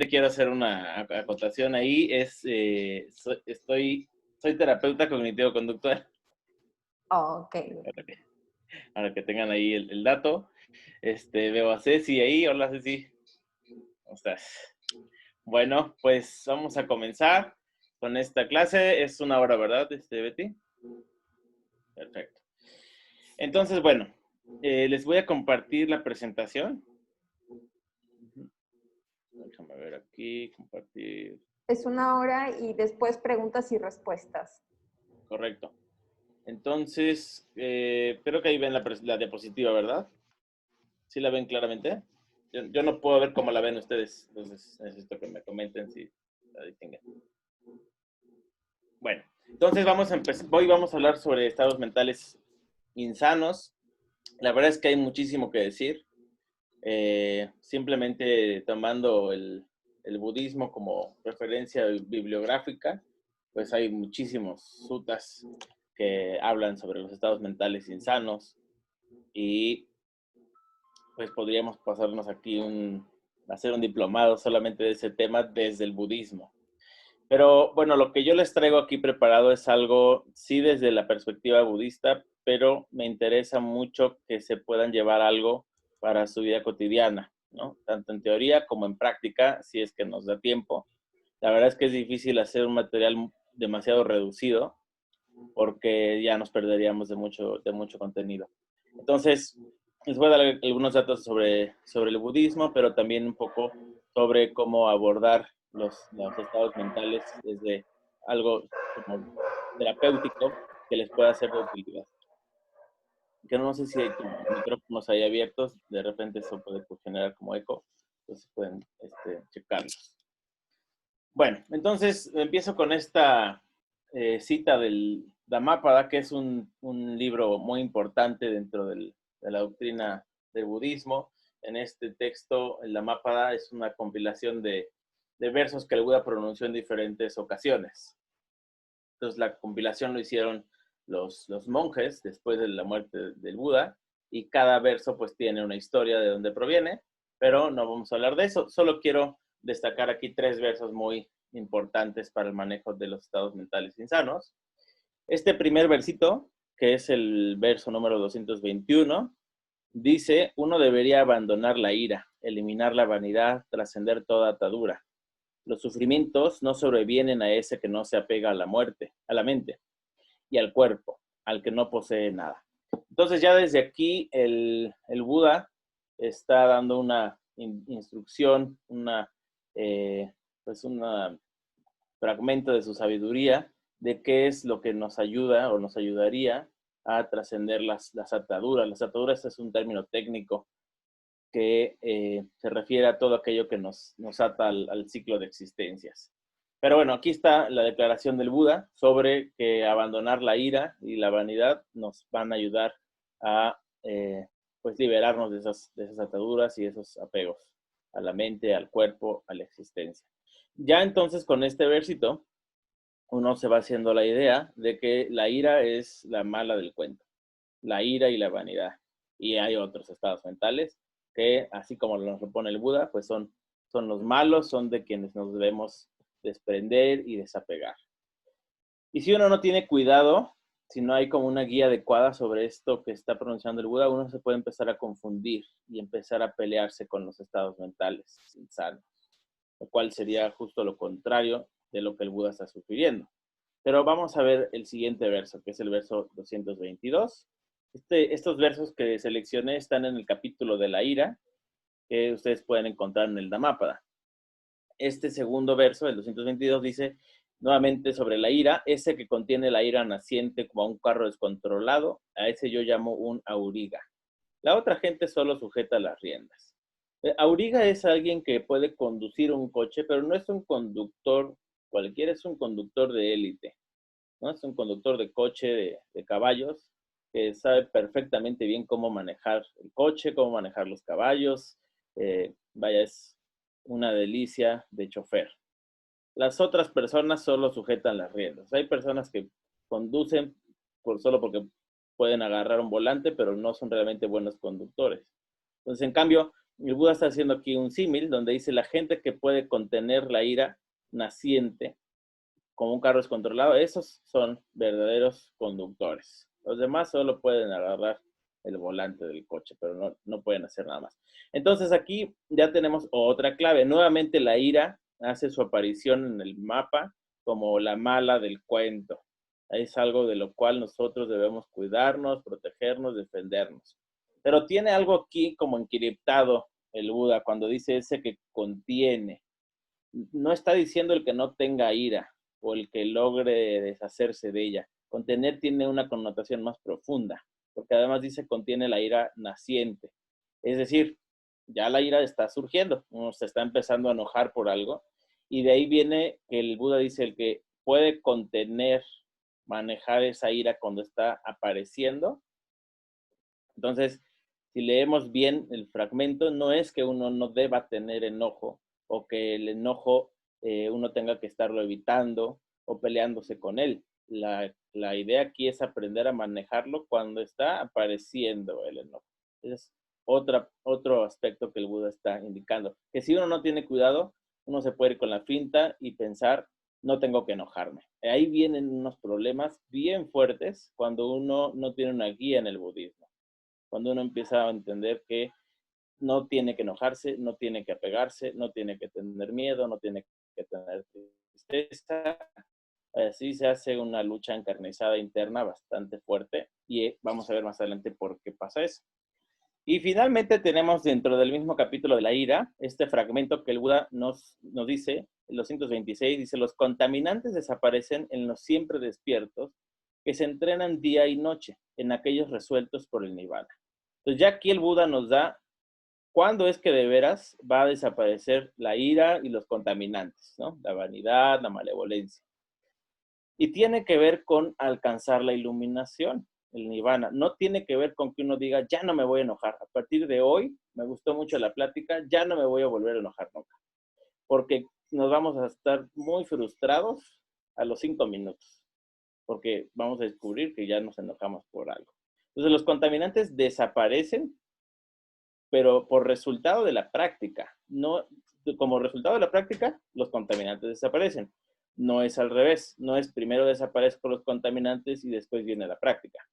quiero hacer una acotación ahí. Soy terapeuta cognitivo-conductual. Ok. Para que tengan ahí el dato. Veo a Ceci ahí. Hola, Ceci. ¿Cómo estás? Bueno, pues vamos a comenzar con esta clase. Es una hora, ¿verdad, Betty? Perfecto. Entonces, bueno, les voy a compartir la presentación. Déjame ver aquí, compartir. Es una hora y después preguntas y respuestas. Correcto. Entonces, creo que ahí ven la diapositiva, ¿verdad? ¿Sí la ven claramente? Yo no puedo ver cómo la ven ustedes, entonces necesito que me comenten si la distinguen. Bueno, entonces vamos a empezar. Hoy vamos a hablar sobre estados mentales insanos. La verdad es que hay muchísimo que decir. Simplemente tomando el budismo como referencia bibliográfica, pues hay muchísimos suttas que hablan sobre los estados mentales insanos y pues podríamos pasarnos aquí hacer un diplomado solamente de ese tema desde el budismo. Pero bueno, lo que yo les traigo aquí preparado es algo, sí desde la perspectiva budista, pero me interesa mucho que se puedan llevar algo para su vida cotidiana, ¿no? Tanto en teoría como en práctica, si es que nos da tiempo. La verdad es que es difícil hacer un material demasiado reducido porque ya nos perderíamos de mucho contenido. Entonces, les voy a dar algunos datos sobre el budismo, pero también un poco sobre cómo abordar los estados mentales desde algo como terapéutico que les pueda ser de utilidad. Que no sé si hay como micrófonos ahí abiertos, de repente eso puede generar como eco, entonces pueden checarlos. Bueno, entonces empiezo con esta cita del Dhammapada, que es un libro muy importante dentro de la doctrina del budismo. En este texto, el Dhammapada es una compilación de versos que el Buda pronunció en diferentes ocasiones. Entonces, la compilación lo hicieron los monjes después de la muerte del Buda, y cada verso pues tiene una historia de dónde proviene, pero no vamos a hablar de eso. Solo quiero destacar aquí 3 versos muy importantes para el manejo de los estados mentales insanos. Este primer versito, que es el verso número 221, dice: uno debería abandonar la ira, eliminar la vanidad, trascender toda atadura. Los sufrimientos no sobrevienen a ese que no se apega a la muerte, a la mente y al cuerpo, al que no posee nada. Entonces ya desde aquí el Buda está dando una instrucción, pues un fragmento de su sabiduría de qué es lo que nos ayuda o nos ayudaría a trascender las ataduras. Las ataduras es un término técnico que se refiere a todo aquello que nos ata al ciclo de existencias. Pero bueno, aquí está la declaración del Buda sobre que abandonar la ira y la vanidad nos van a ayudar a pues liberarnos de esas ataduras y esos apegos a la mente, al cuerpo, a la existencia. Ya entonces con este versito uno se va haciendo la idea de que la ira es la mala del cuento, la ira y la vanidad. Y hay otros estados mentales que, así como nos lo pone el Buda, pues son los malos, son de quienes nos debemos desprender y desapegar. Y si uno no tiene cuidado, si no hay como una guía adecuada sobre esto que está pronunciando el Buda, uno se puede empezar a confundir y empezar a pelearse con los estados mentales insanos, lo cual sería justo lo contrario de lo que el Buda está sugiriendo. Pero vamos a ver el siguiente verso, que es el verso 222. Estos versos que seleccioné están en el capítulo de la ira, que ustedes pueden encontrar en el Dhammapada. Este segundo verso, el 222, dice nuevamente sobre la ira: ese que contiene la ira naciente como un carro descontrolado, a ese yo llamo un auriga. La otra gente solo sujeta las riendas. Auriga es alguien que puede conducir un coche, pero no es un conductor cualquiera, es un conductor de élite, ¿no? Es un conductor de coche, de caballos, que sabe perfectamente bien cómo manejar el coche, cómo manejar los caballos. Vaya, es una delicia de chofer. Las otras personas solo sujetan las riendas. Hay personas que conducen solo porque pueden agarrar un volante, pero no son realmente buenos conductores. Entonces, en cambio, el Buda está haciendo aquí un símil donde dice la gente que puede contener la ira naciente como un carro descontrolado, esos son verdaderos conductores. Los demás solo pueden agarrar el volante del coche, pero no pueden hacer nada más. Entonces aquí ya tenemos otra clave. Nuevamente la ira hace su aparición en el mapa como la mala del cuento. Es algo de lo cual nosotros debemos cuidarnos, protegernos, defendernos. Pero tiene algo aquí como encriptado el Buda cuando dice ese que contiene. No está diciendo el que no tenga ira o el que logre deshacerse de ella. Contener tiene una connotación más profunda, porque además dice contiene la ira naciente. Es decir, ya la ira está surgiendo, uno se está empezando a enojar por algo, y de ahí viene que el Buda dice el que puede contener, manejar esa ira cuando está apareciendo. Entonces, si leemos bien el fragmento, no es que uno no deba tener enojo o que el enojo uno tenga que estarlo evitando o peleándose con él. La idea aquí es aprender a manejarlo cuando está apareciendo el enojo. Ese es otro aspecto que el Buda está indicando. Que si uno no tiene cuidado, uno se puede ir con la finta y pensar, no tengo que enojarme. Ahí vienen unos problemas bien fuertes cuando uno no tiene una guía en el budismo. Cuando uno empieza a entender que no tiene que enojarse, no tiene que apegarse, no tiene que tener miedo, no tiene que tener tristeza. Así se hace una lucha encarnizada interna bastante fuerte y vamos a ver más adelante por qué pasa eso. Y finalmente tenemos dentro del mismo capítulo de la ira, este fragmento que el Buda nos dice, en los 226, dice, los contaminantes desaparecen en los siempre despiertos que se entrenan día y noche, en aquellos resueltos por el Nirvana. Entonces ya aquí el Buda nos da cuándo es que de veras va a desaparecer la ira y los contaminantes, ¿no? La vanidad, la malevolencia. Y tiene que ver con alcanzar la iluminación, el nirvana. No tiene que ver con que uno diga, ya no me voy a enojar. A partir de hoy, me gustó mucho la plática, ya no me voy a volver a enojar nunca. Porque nos vamos a estar muy frustrados a los 5 minutos. Porque vamos a descubrir que ya nos enojamos por algo. Entonces los contaminantes desaparecen, pero por resultado de la práctica. No, como resultado de la práctica, los contaminantes desaparecen. No es al revés, no es primero desaparezco los contaminantes y después viene la práctica,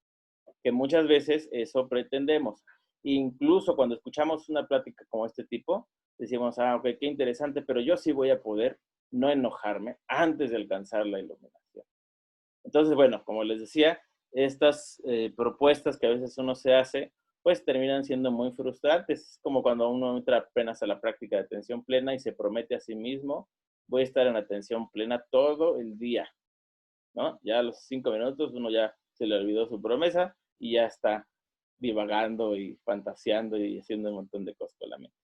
que muchas veces eso pretendemos. Incluso cuando escuchamos una plática como este tipo, decimos, ok, qué interesante, pero yo sí voy a poder no enojarme antes de alcanzar la iluminación. Entonces, bueno, como les decía, estas propuestas que a veces uno se hace, pues terminan siendo muy frustrantes. Es como cuando uno entra apenas a la práctica de atención plena y se promete a sí mismo, voy a estar en atención plena todo el día, ¿no? Ya a los 5 minutos uno ya se le olvidó su promesa y ya está divagando y fantaseando y haciendo un montón de cosas con la mente.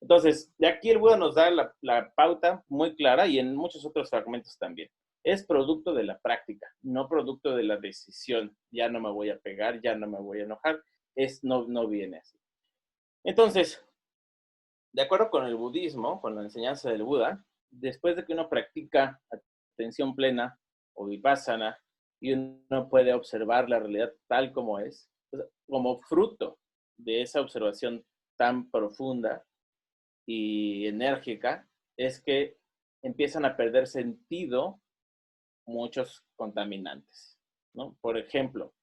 Entonces, de aquí el Buda nos da la pauta muy clara y en muchos otros fragmentos también. Es producto de la práctica, no producto de la decisión. Ya no me voy a pegar, ya no me voy a enojar. No viene así. Entonces, de acuerdo con el budismo, con la enseñanza del Buda, después de que uno practica atención plena o vipassana y uno puede observar la realidad tal como es, pues, como fruto de esa observación tan profunda y enérgica, es que empiezan a perder sentido muchos contaminantes, ¿no? Por ejemplo,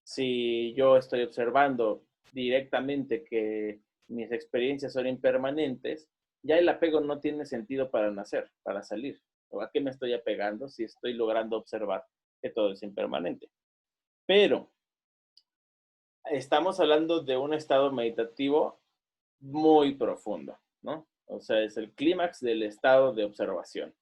si yo estoy observando directamente que mis experiencias son impermanentes, ya el apego no tiene sentido para nacer, para salir. ¿O a qué me estoy apegando si estoy logrando observar que todo es impermanente? Pero estamos hablando de un estado meditativo muy profundo, ¿no? O sea, es el clímax del estado de observación.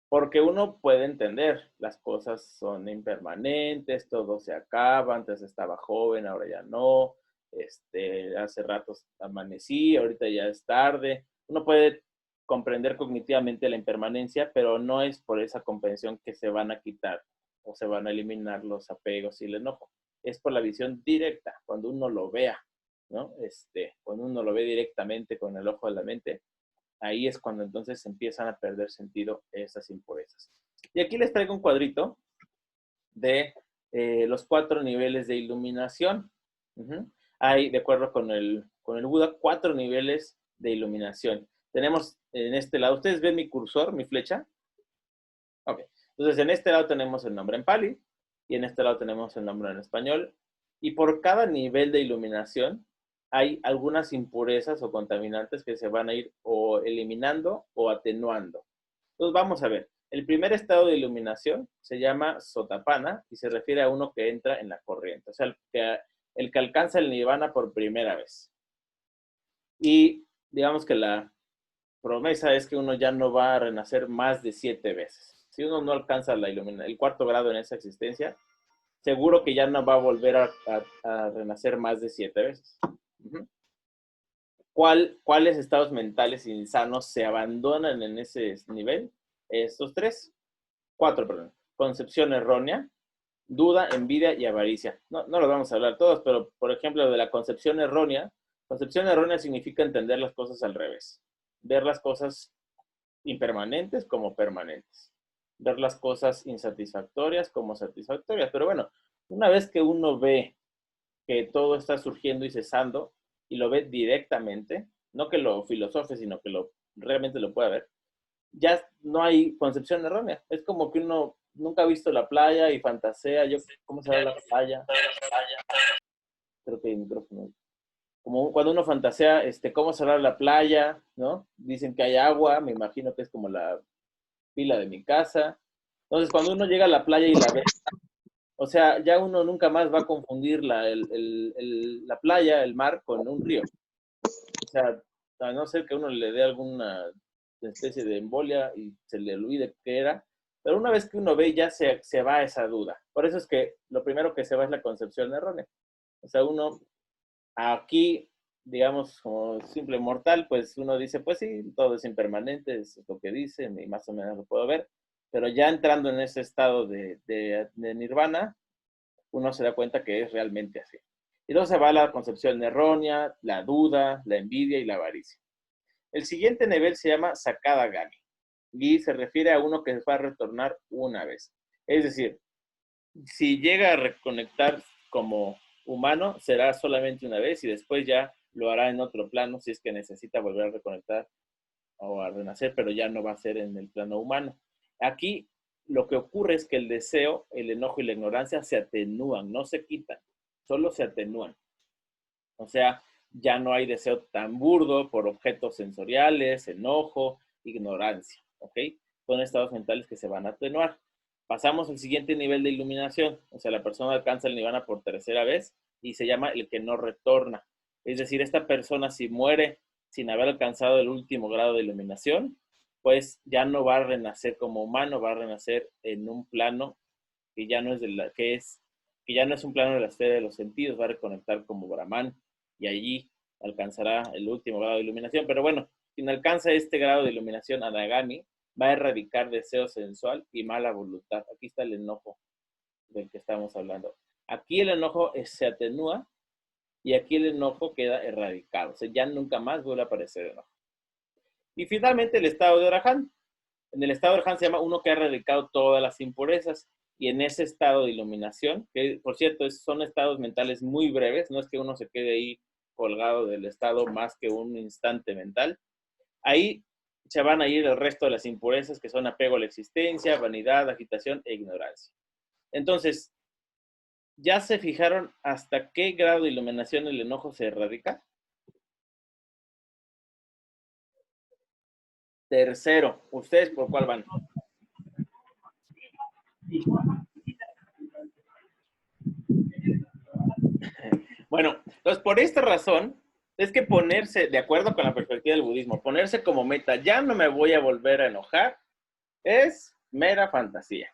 Porque uno puede entender, las cosas son impermanentes, todo se acaba, antes estaba joven, ahora ya no, hace rato amanecí, ahorita ya es tarde. Uno puede comprender cognitivamente la impermanencia, pero no es por esa comprensión que se van a quitar o se van a eliminar los apegos y el enojo. Es por la visión directa, cuando uno lo vea, ¿no? Cuando uno lo ve directamente con el ojo de la mente, ahí es cuando entonces empiezan a perder sentido esas impurezas. Y aquí les traigo un cuadrito de los 4 niveles de iluminación. Hay, de acuerdo con el Buda, 4 niveles de iluminación. Tenemos en este lado, ¿ustedes ven mi cursor, mi flecha? Ok. Entonces, en este lado tenemos el nombre en Pali y en este lado tenemos el nombre en español. Y por cada nivel de iluminación hay algunas impurezas o contaminantes que se van a ir o eliminando o atenuando. Entonces, vamos a ver. El primer estado de iluminación se llama Sotapanna y se refiere a uno que entra en la corriente, o sea, el que alcanza el nirvana por primera vez. Y digamos que la promesa es que uno ya no va a renacer más de 7 veces. Si uno no alcanza el cuarto grado en esa existencia, seguro que ya no va a volver a renacer más de 7 veces. Uh-huh. ¿Cuáles estados mentales insanos se abandonan en ese nivel? Estos cuatro, perdón. Concepción errónea, duda, envidia y avaricia. No los vamos a hablar todos, pero por ejemplo, de la concepción errónea significa entender las cosas al revés. Ver las cosas impermanentes como permanentes. Ver las cosas insatisfactorias como satisfactorias. Pero bueno, una vez que uno ve que todo está surgiendo y cesando, y lo ve directamente, no que lo filosofe, sino que realmente lo pueda ver, ya no hay concepción errónea. Es como que uno nunca ha visto la playa y fantasea, ¿cómo será la playa? Creo que hay micrófono. Como cuando uno fantasea, ¿cómo será la playa? ¿No? Dicen que hay agua, me imagino que es como la pila de mi casa. Entonces, cuando uno llega a la playa y la ve, o sea, ya uno nunca más va a confundir la playa, el mar, con un río. O sea, a no ser que uno le dé alguna especie de embolia y se le olvide qué era, pero una vez que uno ve ya se va esa duda. Por eso es que lo primero que se va es la concepción errónea. O sea, uno aquí, digamos, como simple mortal, pues uno dice, pues sí, todo es impermanente, es lo que dicen y más o menos lo puedo ver, pero ya entrando en ese estado de nirvana, uno se da cuenta que es realmente así. Y luego se va la concepción errónea, la duda, la envidia y la avaricia. El siguiente nivel se llama Sakadagami y se refiere a uno que va a retornar una vez. Es decir, si llega a reconectar como humano, será solamente una vez y después ya lo hará en otro plano si es que necesita volver a reconectar o a renacer, pero ya no va a ser en el plano humano. Aquí lo que ocurre es que el deseo, el enojo y la ignorancia se atenúan, no se quitan, solo se atenúan. O sea, ya no hay deseo tan burdo por objetos sensoriales, enojo, ignorancia, ¿ok? Son estados mentales que se van a atenuar. Pasamos al siguiente nivel de iluminación, o sea, la persona alcanza el nirvana por tercera vez y se llama el que no retorna. Es decir, esta persona si muere sin haber alcanzado el último grado de iluminación, pues ya no va a renacer como humano, va a renacer en un plano que ya no es que ya no es un plano de la esfera de los sentidos, va a reconectar como Brahman y allí alcanzará el último grado de iluminación. Pero bueno, quien alcanza este grado de iluminación anagami va a erradicar deseo sensual y mala voluntad. Aquí está el enojo del que estamos hablando. Aquí el enojo se atenúa y aquí el enojo queda erradicado. O sea, ya nunca más vuelve a aparecer el enojo. Y finalmente el estado de Arahant. En el estado de Arahant se llama uno que ha erradicado todas las impurezas. Y en ese estado de iluminación, que por cierto son estados mentales muy breves, no es que uno se quede ahí colgado del estado más que un instante mental, ahí se van a ir el resto de las impurezas que son apego a la existencia, vanidad, agitación e ignorancia. Entonces, ¿ya se fijaron hasta qué grado de iluminación el enojo se erradica? Tercero, ¿ustedes por cuál van? Bueno, entonces por esta razón es que ponerse, de acuerdo con la perspectiva del budismo, ponerse como meta, ya no me voy a volver a enojar, es mera fantasía.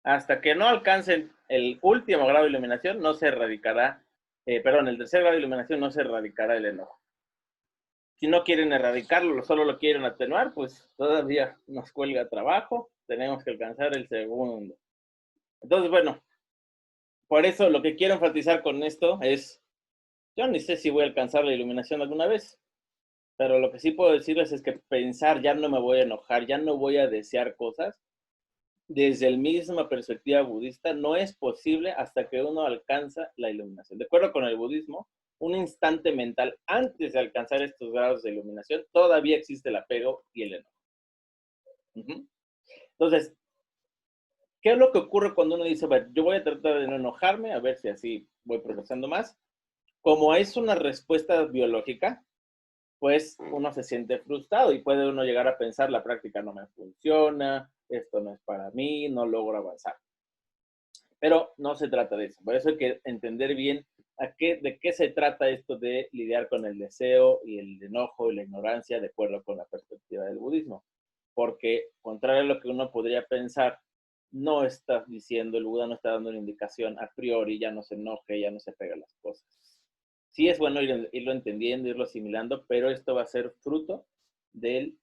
Hasta que no alcancen el último grado de iluminación, no se erradicará, el tercer grado de iluminación no se erradicará el enojo. Si no quieren erradicarlo, solo lo quieren atenuar, pues todavía nos cuelga trabajo, tenemos que alcanzar el segundo. Entonces, bueno, por eso lo que quiero enfatizar con esto es, yo ni sé si voy a alcanzar la iluminación alguna vez, pero lo que sí puedo decirles es que pensar, ya no me voy a enojar, ya no voy a desear cosas, desde la misma perspectiva budista, no es posible hasta que uno alcanza la iluminación. De acuerdo con el budismo, un instante mental antes de alcanzar estos grados de iluminación, todavía existe el apego y el enojo. Uh-huh. Entonces, ¿qué es lo que ocurre cuando uno dice, bueno, yo voy a tratar de no enojarme, a ver si así voy progresando más? Como es una respuesta biológica, pues uno se siente frustrado y puede uno llegar a pensar, la práctica no me funciona, esto no es para mí, no logro avanzar. Pero no se trata de eso. Por eso hay que entender bien de qué se trata esto de lidiar con el deseo y el enojo y la ignorancia de acuerdo con la perspectiva del budismo. Porque, contrario a lo que uno podría pensar, no está diciendo, el Buda no está dando una indicación a priori, ya no se enoje, ya no se pega las cosas. Sí es bueno irlo entendiendo, irlo asimilando, pero esto va a ser fruto de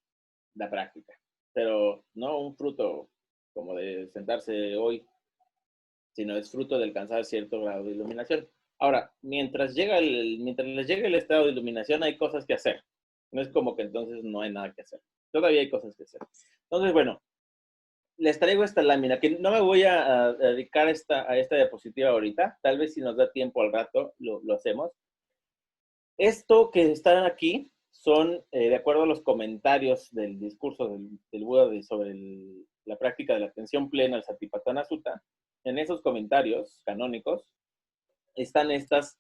la práctica. Pero no un fruto como de sentarse hoy, sino es fruto de alcanzar cierto grado de iluminación. Ahora, mientras les llega el estado de iluminación, hay cosas que hacer. No es como que entonces no hay nada que hacer. Todavía hay cosas que hacer. Entonces, bueno, les traigo esta lámina, que no me voy a dedicar a esta diapositiva ahorita. Tal vez si nos da tiempo al rato, lo hacemos. Esto que están aquí son, de acuerdo a los comentarios del discurso del Buda sobre la práctica de la atención plena, el Satipatthana Sutta. En esos comentarios canónicos están estas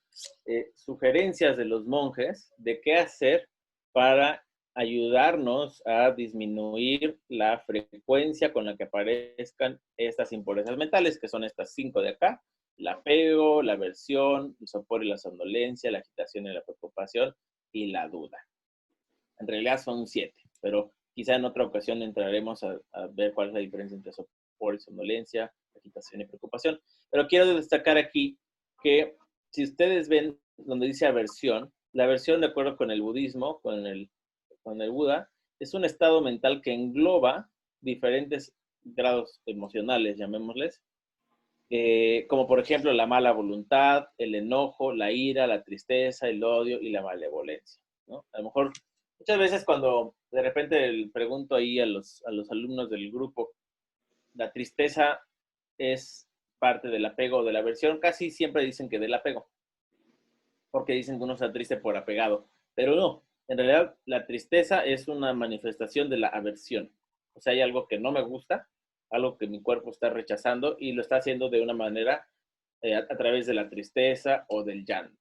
sugerencias de los monjes de qué hacer para ayudarnos a disminuir la frecuencia con la que aparezcan estas impurezas mentales, que son estas 5 de acá: el apego, la aversión, el sopor y la somnolencia, la agitación y la preocupación, y la duda. En realidad son 7, pero quizá en otra ocasión entraremos a ver cuál es la diferencia entre sopor y somnolencia, agitación y preocupación. Pero quiero destacar aquí que si ustedes ven donde dice aversión, la aversión, de acuerdo con el budismo, con el Buda, es un estado mental que engloba diferentes grados emocionales, llamémosles, como por ejemplo la mala voluntad, el enojo, la ira, la tristeza, el odio y la malevolencia, ¿no? A lo mejor muchas veces cuando de repente pregunto ahí a los alumnos del grupo, la tristeza es parte del apego o de la aversión, casi siempre dicen que del apego, porque dicen que uno está triste por apegado, pero no, en realidad la tristeza es una manifestación de la aversión. O sea, hay algo que no me gusta, algo que mi cuerpo está rechazando y lo está haciendo de una manera a través de la tristeza o del llanto.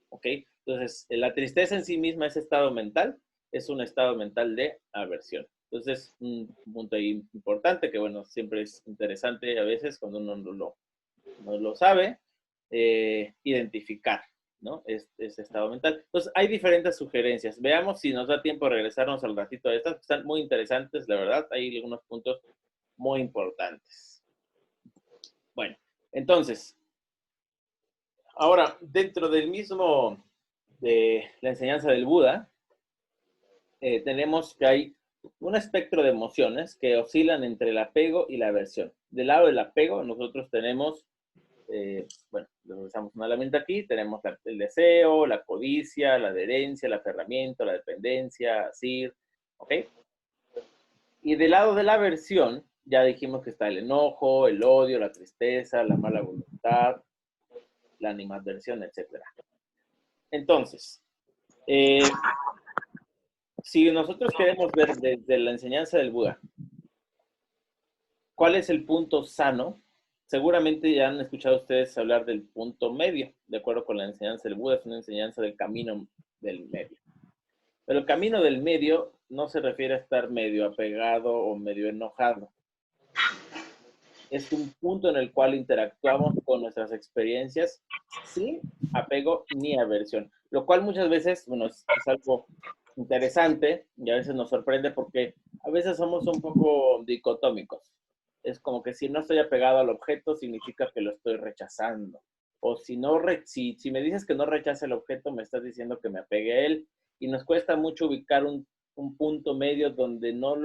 ¿Ok? Entonces, la tristeza en sí misma, ese estado mental, es un estado mental de aversión. Entonces, un punto ahí importante que, bueno, siempre es interesante a veces cuando uno no lo sabe, identificar, ¿no? Ese estado mental. Entonces, hay diferentes sugerencias. Veamos si nos da tiempo de regresarnos al ratito a estas, que están muy interesantes, la verdad. Hay algunos puntos muy importantes. Bueno, entonces, ahora, dentro del mismo de la enseñanza del Buda, tenemos que hay un espectro de emociones que oscilan entre el apego y la aversión. Del lado del apego, nosotros tenemos, bueno, usamos una herramienta aquí, tenemos el deseo, la codicia, la adherencia, el aferramiento, la dependencia, asir, ¿ok? Y del lado de la aversión, ya dijimos que está el enojo, el odio, la tristeza, la mala voluntad, la animadversión, etc. Entonces, si nosotros queremos ver desde la enseñanza del Buda, ¿cuál es el punto sano? Seguramente ya han escuchado ustedes hablar del punto medio, de acuerdo con la enseñanza del Buda, es una enseñanza del camino del medio. Pero el camino del medio no se refiere a estar medio apegado o medio enojado. Es un punto en el cual interactuamos con nuestras experiencias sin apego ni aversión, lo cual muchas veces, bueno, es algo interesante y a veces nos sorprende porque a veces somos un poco dicotómicos. Es como que si no estoy apegado al objeto, significa que lo estoy rechazando. O si me dices que no rechace el objeto, me estás diciendo que me apegue a él. Y nos cuesta mucho ubicar un punto medio donde no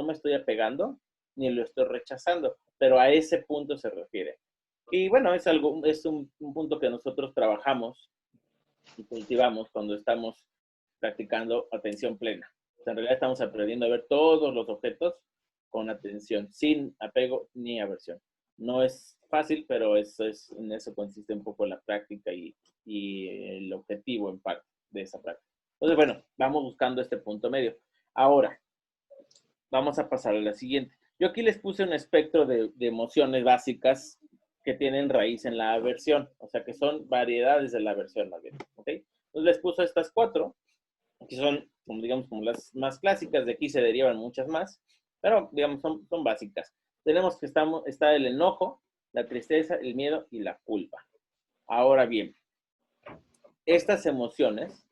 me estoy apegando ni lo estoy rechazando, pero a ese punto se refiere. Y bueno, es un punto que nosotros trabajamos y cultivamos cuando estamos practicando atención plena. O sea, en realidad estamos aprendiendo a ver todos los objetos con atención, sin apego ni aversión. No es fácil, pero en eso consiste un poco la práctica y el objetivo en parte de esa práctica. Entonces, bueno, vamos buscando este punto medio. Ahora, vamos a pasar a la siguiente. Yo aquí les puse un espectro de emociones básicas que tienen raíz en la aversión, o sea, que son variedades de la aversión, más bien, ¿ok? Entonces les puse estas 4, que son, como digamos, como las más clásicas. De aquí se derivan muchas más, pero, digamos, son básicas. Tenemos que está el enojo, la tristeza, el miedo y la culpa. Ahora bien, estas emociones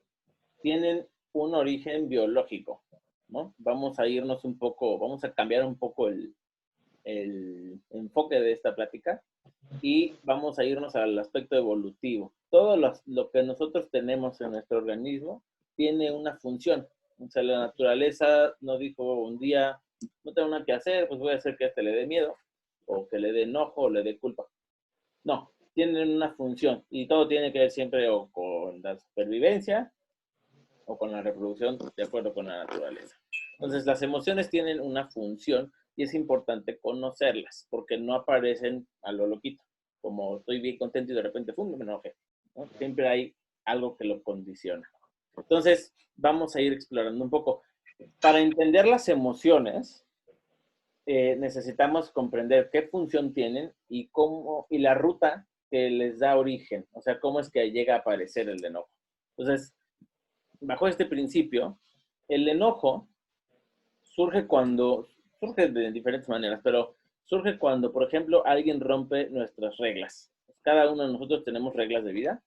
tienen un origen biológico, ¿no? Vamos a irnos un poco, vamos a cambiar un poco el enfoque de esta plática y vamos a irnos al aspecto evolutivo. Todo lo que nosotros tenemos en nuestro organismo tiene una función. O sea, la naturaleza no dijo un día, no tengo nada que hacer, pues voy a hacer que a este le dé miedo, o que le dé enojo, o le dé culpa. No, tienen una función y todo tiene que ver siempre o con la supervivencia o con la reproducción de acuerdo con la naturaleza. Entonces, las emociones tienen una función y es importante conocerlas porque no aparecen a lo loquito. Como estoy bien contento y de repente, ¡pum!, me enojé, ¿no? Siempre hay algo que lo condiciona. Entonces, vamos a ir explorando un poco. Para entender las emociones, necesitamos comprender qué función tienen y cómo, y la ruta que les da origen, o sea, cómo es que llega a aparecer el enojo. Entonces, bajo este principio, el enojo surge de diferentes maneras, pero surge cuando, por ejemplo, alguien rompe nuestras reglas. Cada uno de nosotros tenemos reglas de vida,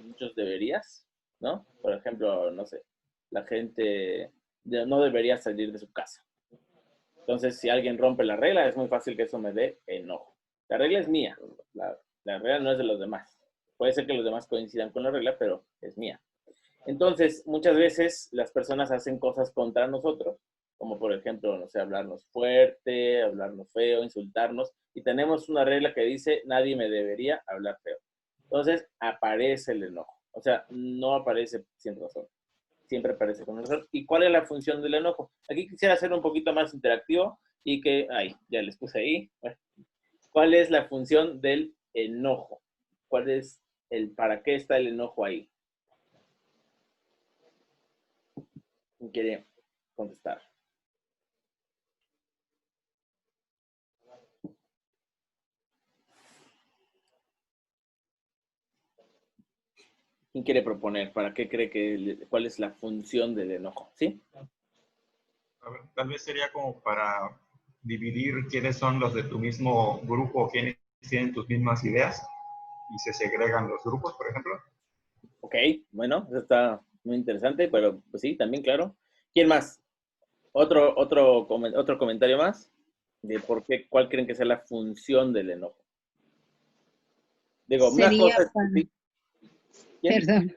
muchos deberías, ¿no? Por ejemplo, no sé, la gente no debería salir de su casa. Entonces, si alguien rompe la regla, es muy fácil que eso me dé enojo. La regla es mía, la regla no es de los demás. Puede ser que los demás coincidan con la regla, pero es mía. Entonces, muchas veces las personas hacen cosas contra nosotros, como por ejemplo, no sé, hablarnos fuerte, hablarnos feo, insultarnos, y tenemos una regla que dice, nadie me debería hablar feo. Entonces, aparece el enojo. O sea, no aparece sin razón, siempre aparece con razón. ¿Y cuál es la función del enojo? Aquí quisiera hacer un poquito más interactivo y que, ya les puse ahí. Bueno, ¿cuál es la función del enojo? ¿Cuál es para qué está el enojo ahí? ¿Quién quiere contestar? ¿Quién quiere proponer? ¿Para qué cree cuál es la función del enojo? ¿Sí? A ver, tal vez sería como para dividir quiénes son los de tu mismo grupo, quiénes tienen tus mismas ideas y se segregan los grupos, por ejemplo. Ok, bueno, eso está muy interesante, pero pues sí, también, claro. ¿Quién más? ¿Otro comentario más? De cuál creen que sea la función del enojo. Digo, una Sería cosa es, para, ¿sí? ¿Quién? perdón,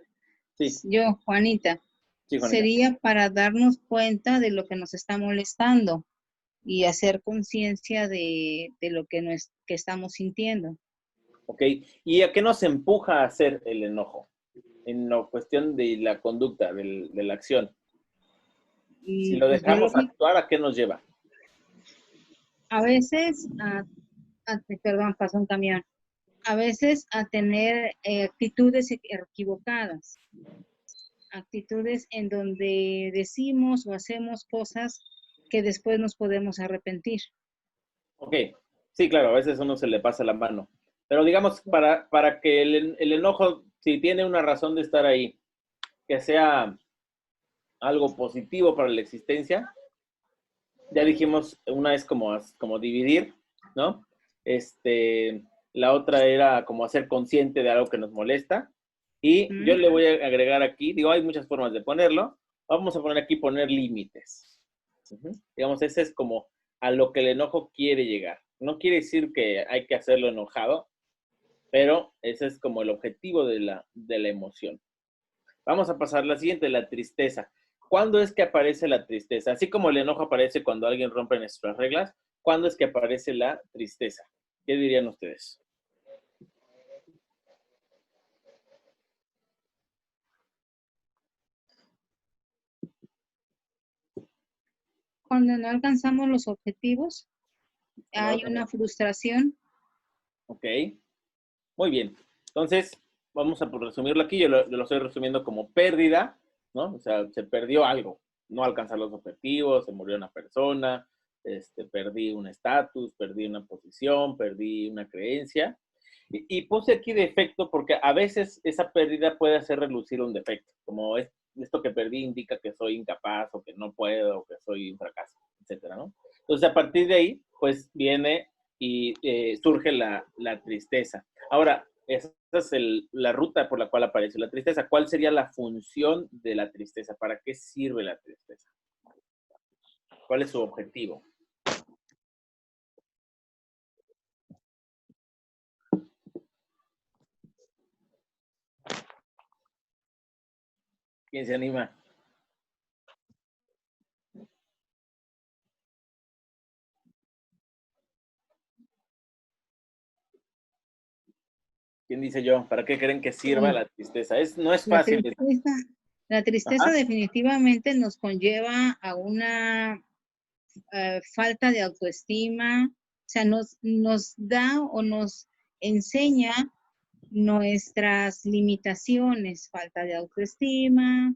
Sí, yo, Juanita, sí, Juanita. sería para darnos cuenta de lo que nos está molestando y hacer conciencia de lo que estamos sintiendo. Ok, ¿y a qué nos empuja a hacer el enojo? En la cuestión de la conducta, de la acción. Si Y lo pues dejamos actuar, ¿a qué nos lleva? a veces, perdón, pasó un camión, a veces a tener actitudes equivocadas, actitudes en donde decimos o hacemos cosas que después nos podemos arrepentir. Ok, sí, claro, a veces a uno se le pasa la mano. Pero digamos, para que el enojo, si tiene una razón de estar ahí, que sea algo positivo para la existencia, ya dijimos, una es como dividir, ¿no? La otra era como hacer consciente de algo que nos molesta. Y yo le voy a agregar aquí, digo, hay muchas formas de ponerlo. Vamos a poner aquí poner límites. Digamos, ese es como a lo que el enojo quiere llegar. No quiere decir que hay que hacerlo enojado, pero ese es como el objetivo de la emoción. Vamos a pasar a la siguiente, la tristeza. ¿Cuándo es que aparece la tristeza? Así como el enojo aparece cuando alguien rompe nuestras reglas, ¿cuándo es que aparece la tristeza? ¿Qué dirían ustedes? Cuando no alcanzamos los objetivos, hay una frustración Ok, muy bien. Entonces, vamos a resumirlo aquí. Yo lo estoy resumiendo como pérdida, ¿no? O sea, se perdió algo. No alcanzar los objetivos, se murió una persona, perdí un estatus, perdí una posición, perdí una creencia. Y puse aquí defecto porque a veces esa pérdida puede hacer relucir un defecto, como esto que perdí indica que soy incapaz o que no puedo o que soy un fracaso, etcétera, ¿no? Entonces, a partir de ahí, pues viene y surge la tristeza. Ahora, esa es la ruta por la cual aparece la tristeza. ¿Cuál sería la función de la tristeza? ¿Para qué sirve la tristeza? ¿Cuál es su objetivo? ¿Quién se anima? ¿Quién dice yo? ¿Para qué creen que sirva la tristeza? No es La fácil. tristeza Ajá. definitivamente nos conlleva a una falta de autoestima, o sea, nos da o nos enseña nuestras limitaciones, falta de autoestima,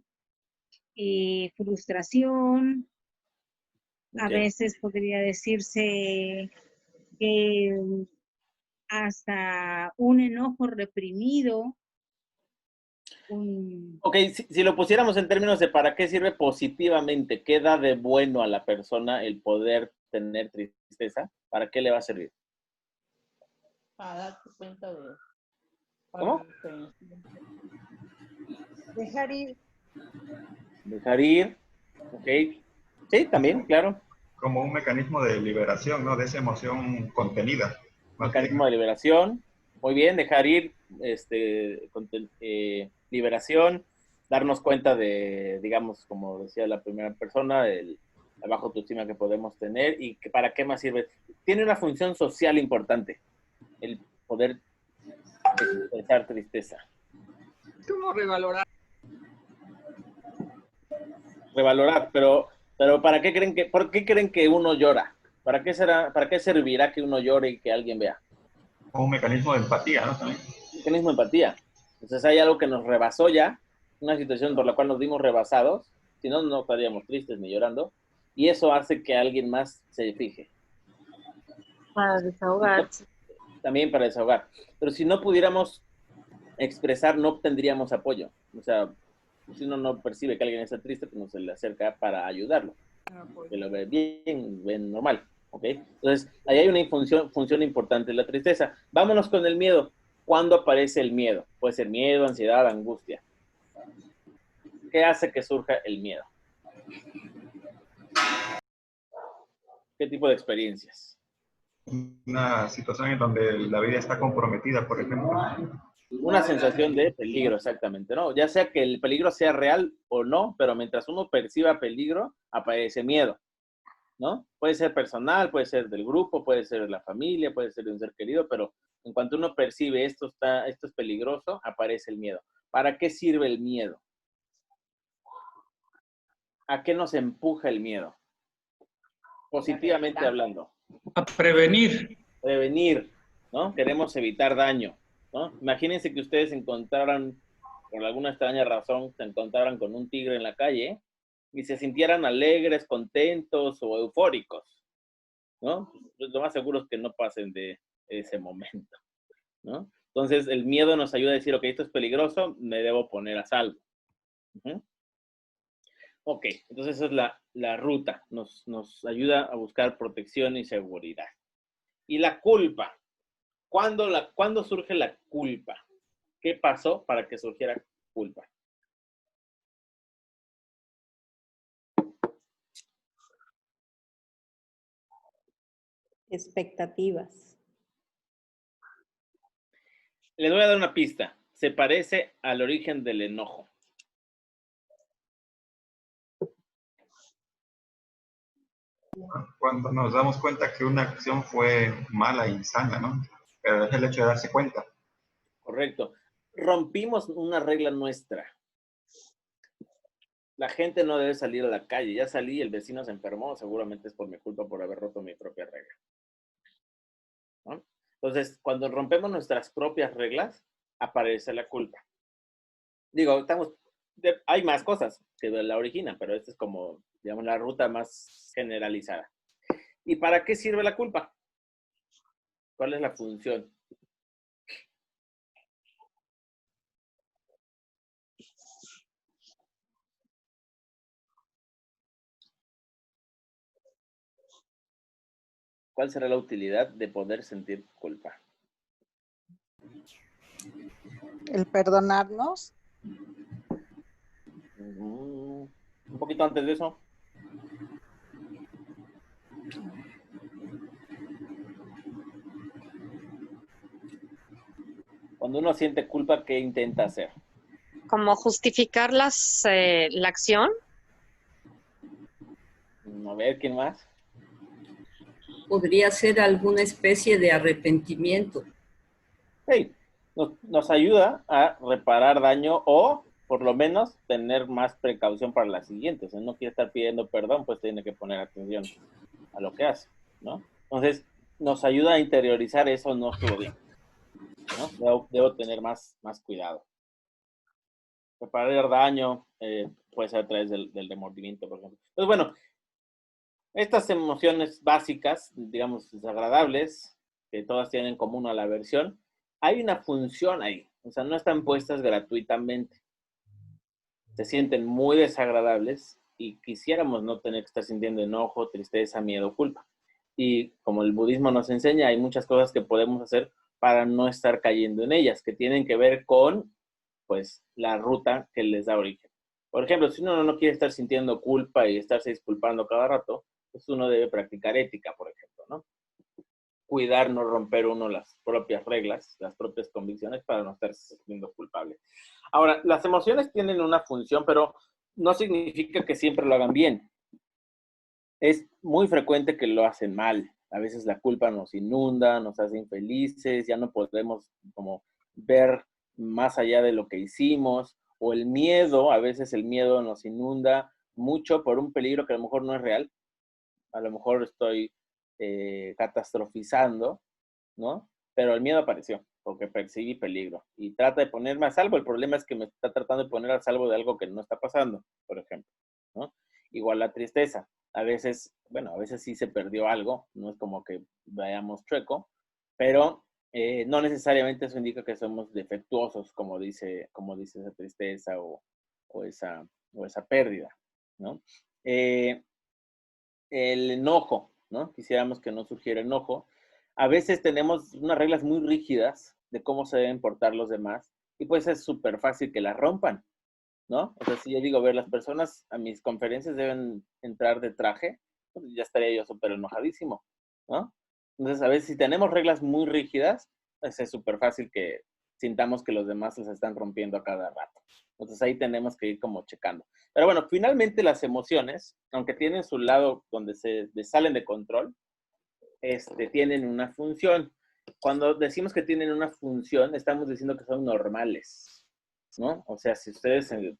frustración, a Okay. veces podría decirse que hasta un enojo reprimido, Ok, si lo pusiéramos en términos de para qué sirve positivamente, ¿qué da de bueno a la persona el poder tener tristeza? ¿Para qué le va a servir? Para darte cuenta de... ¿Cómo? Dejar ir. Dejar ir. Ok. Sí, también, claro. Como un mecanismo de liberación, ¿no? De esa emoción contenida. Más bien. Mecanismo de liberación. Muy bien, dejar ir, liberación, darnos cuenta de, digamos, como decía la primera persona, la baja autoestima que podemos tener y que para qué más sirve. Tiene una función social importante, el poder expresar tristeza. ¿Cómo revalorar? Revalorar, pero ¿por qué creen que uno llora? ¿Para qué servirá que uno llore y que alguien vea? Un mecanismo de empatía, ¿no? También. Mecanismo de empatía. Entonces hay algo que nos rebasó ya, una situación por la cual nos vimos rebasados, si no, no estaríamos tristes ni llorando, y eso hace que alguien más se fije. Para desahogarse. También para desahogar. Pero si no pudiéramos expresar, no obtendríamos apoyo. O sea, si uno no percibe que alguien está triste, pues no se le acerca para ayudarlo. Que lo ve bien normal. ¿Ok? Entonces, ahí hay una función importante, la tristeza. Vámonos con el miedo. ¿Cuándo aparece el miedo? Puede ser miedo, ansiedad, angustia. ¿Qué hace que surja el miedo? ¿Qué tipo de experiencias? Una situación en donde la vida está comprometida, por ejemplo. Una sensación de peligro, exactamente, ¿no? Ya sea que el peligro sea real o no, pero mientras uno perciba peligro, aparece miedo, ¿no? Puede ser personal, puede ser del grupo, puede ser de la familia, puede ser de un ser querido, pero en cuanto uno percibe esto es peligroso, aparece el miedo. ¿Para qué sirve el miedo? ¿A qué nos empuja el miedo? Positivamente hablando. A prevenir. Prevenir, ¿no? Queremos evitar daño, ¿no? Imagínense que ustedes encontraran, por alguna extraña razón, se encontraran con un tigre en la calle y se sintieran alegres, contentos o eufóricos, ¿no? Pues lo más seguro es que no pasen de ese momento, ¿no? Entonces, el miedo nos ayuda a decir, ok, esto es peligroso, me debo poner a salvo. Ok, entonces esa es la ruta, nos ayuda a buscar protección y seguridad. Y la culpa, ¿cuándo surge la culpa? ¿Qué pasó para que surgiera culpa? Expectativas. Les voy a dar una pista. Se parece al origen del enojo. Cuando nos damos cuenta que una acción fue mala e insana, ¿no? Pero es el hecho de darse cuenta. Correcto. Rompimos una regla nuestra. La gente no debe salir a la calle. Ya salí, el vecino se enfermó, seguramente es por mi culpa por haber roto mi propia regla, ¿no? Entonces, cuando rompemos nuestras propias reglas, aparece la culpa. Digo, hay más cosas que la originan, pero esta es como, digamos, la ruta más generalizada. ¿Y para qué sirve la culpa? ¿Cuál es la función? ¿Cuál será la utilidad de poder sentir culpa? El perdonarnos. Un poquito antes de eso. Cuando uno siente culpa, ¿qué intenta hacer? Como justificar la acción. A ver, ¿quién más? Podría ser alguna especie de arrepentimiento. Hey, nos ayuda a reparar daño o, por lo menos, tener más precaución para la siguiente. Si uno quiere estar pidiendo perdón, pues tiene que poner atención a lo que hace, ¿no? Entonces, nos ayuda a interiorizar eso, no estuvo bien, ¿no? Debo tener más cuidado. Reparar daño puede ser a través del remordimiento, por ejemplo. Entonces, bueno, estas emociones básicas, digamos, desagradables, que todas tienen en común a la aversión, hay una función ahí. O sea, no están puestas gratuitamente. Se sienten muy desagradables y quisiéramos no tener que estar sintiendo enojo, tristeza, miedo, culpa. Y como el budismo nos enseña, hay muchas cosas que podemos hacer para no estar cayendo en ellas, que tienen que ver con, pues, la ruta que les da origen. Por ejemplo, si uno no quiere estar sintiendo culpa y estarse disculpando cada rato, pues uno debe practicar ética, por ejemplo, ¿no? Cuidar, no romper uno las propias reglas, las propias convicciones para no estar sintiendo culpable. Ahora, las emociones tienen una función, pero no significa que siempre lo hagan bien. Es muy frecuente que lo hacen mal. A veces la culpa nos inunda, nos hace infelices, ya no podemos como ver más allá de lo que hicimos, o el miedo, a veces el miedo nos inunda mucho por un peligro que a lo mejor no es real. A lo mejor estoy catastrofizando, ¿no? Pero el miedo apareció porque percibí peligro y trata de ponerme a salvo. El problema es que me está tratando de poner a salvo de algo que no está pasando, por ejemplo, ¿no? Igual la tristeza. A veces, bueno, a veces sí se perdió algo, no es como que vayamos chueco, pero no necesariamente eso indica que somos defectuosos, como dice esa tristeza o esa pérdida, ¿no? El enojo, ¿no? Quisiéramos que no surgiera enojo. A veces tenemos unas reglas muy rígidas de cómo se deben portar los demás y pues es súper fácil que las rompan, ¿no? O sea, si yo digo, ver, las personas a mis conferencias deben entrar de traje, pues ya estaría yo súper enojadísimo, ¿no? Entonces, a veces si tenemos reglas muy rígidas, pues es súper fácil que sintamos que los demás las están rompiendo a cada rato. Entonces ahí tenemos que ir como checando. Pero bueno, finalmente las emociones, aunque tienen su lado donde se salen de control, tienen una función. Cuando decimos que tienen una función, estamos diciendo que son normales, ¿no? O sea, si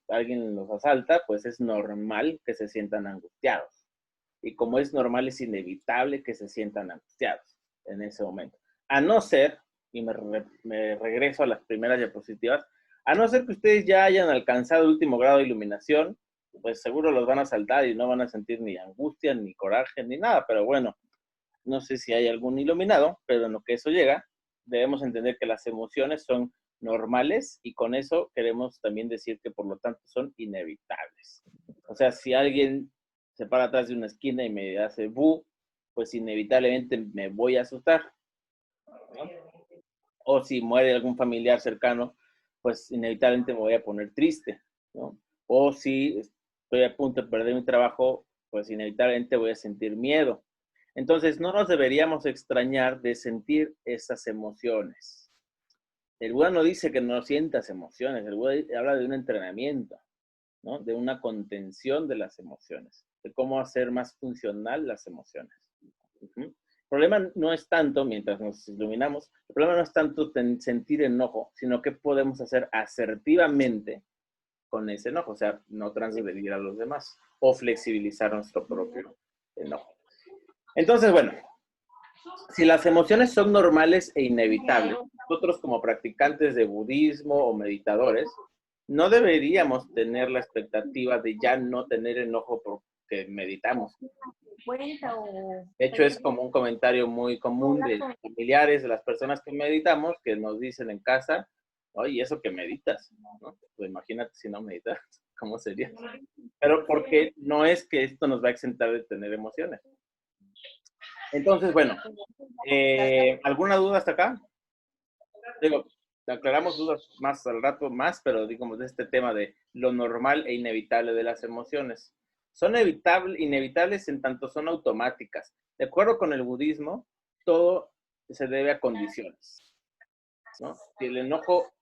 alguien los asalta, pues es normal que se sientan angustiados. Y como es normal, es inevitable que se sientan angustiados en ese momento. A no ser, y me regreso a las primeras diapositivas, a no ser que ustedes ya hayan alcanzado el último grado de iluminación, pues seguro los van a saltar y no van a sentir ni angustia, ni coraje, ni nada. Pero bueno, no sé si hay algún iluminado, pero en lo que eso llega, debemos entender que las emociones son normales y con eso queremos también decir que por lo tanto son inevitables. O sea, si alguien se para atrás de una esquina y me hace bu, pues inevitablemente me voy a asustar, ¿no? O si muere algún familiar cercano, pues inevitablemente me voy a poner triste, ¿no? O si estoy a punto de perder mi trabajo, pues inevitablemente voy a sentir miedo. Entonces, no nos deberíamos extrañar de sentir esas emociones. El Buda no dice que no sientas emociones, el Buda habla de un entrenamiento, ¿no? De una contención de las emociones, de cómo hacer más funcional las emociones. El problema no es tanto, mientras nos iluminamos, el problema no es tanto sentir enojo, sino qué podemos hacer asertivamente con ese enojo, o sea, no transgredir a los demás o flexibilizar nuestro propio enojo. Entonces, bueno, Si las emociones son normales e inevitables, nosotros como practicantes de budismo o meditadores, no deberíamos tener la expectativa de ya no tener enojo porque meditamos. De hecho, es como un comentario muy común de familiares, de las personas que meditamos, que nos dicen en casa, oye, eso que meditas, ¿no? Pues imagínate si no meditas, ¿cómo sería? Pero porque no es que esto nos va a exentar de tener emociones. Entonces, bueno, ¿alguna duda hasta acá? Digo, aclaramos dudas más al rato más, pero digamos de este tema de lo normal e inevitable de las emociones. Son inevitables en tanto son automáticas. De acuerdo con el budismo, todo se debe a condiciones, ¿no? Si el enojo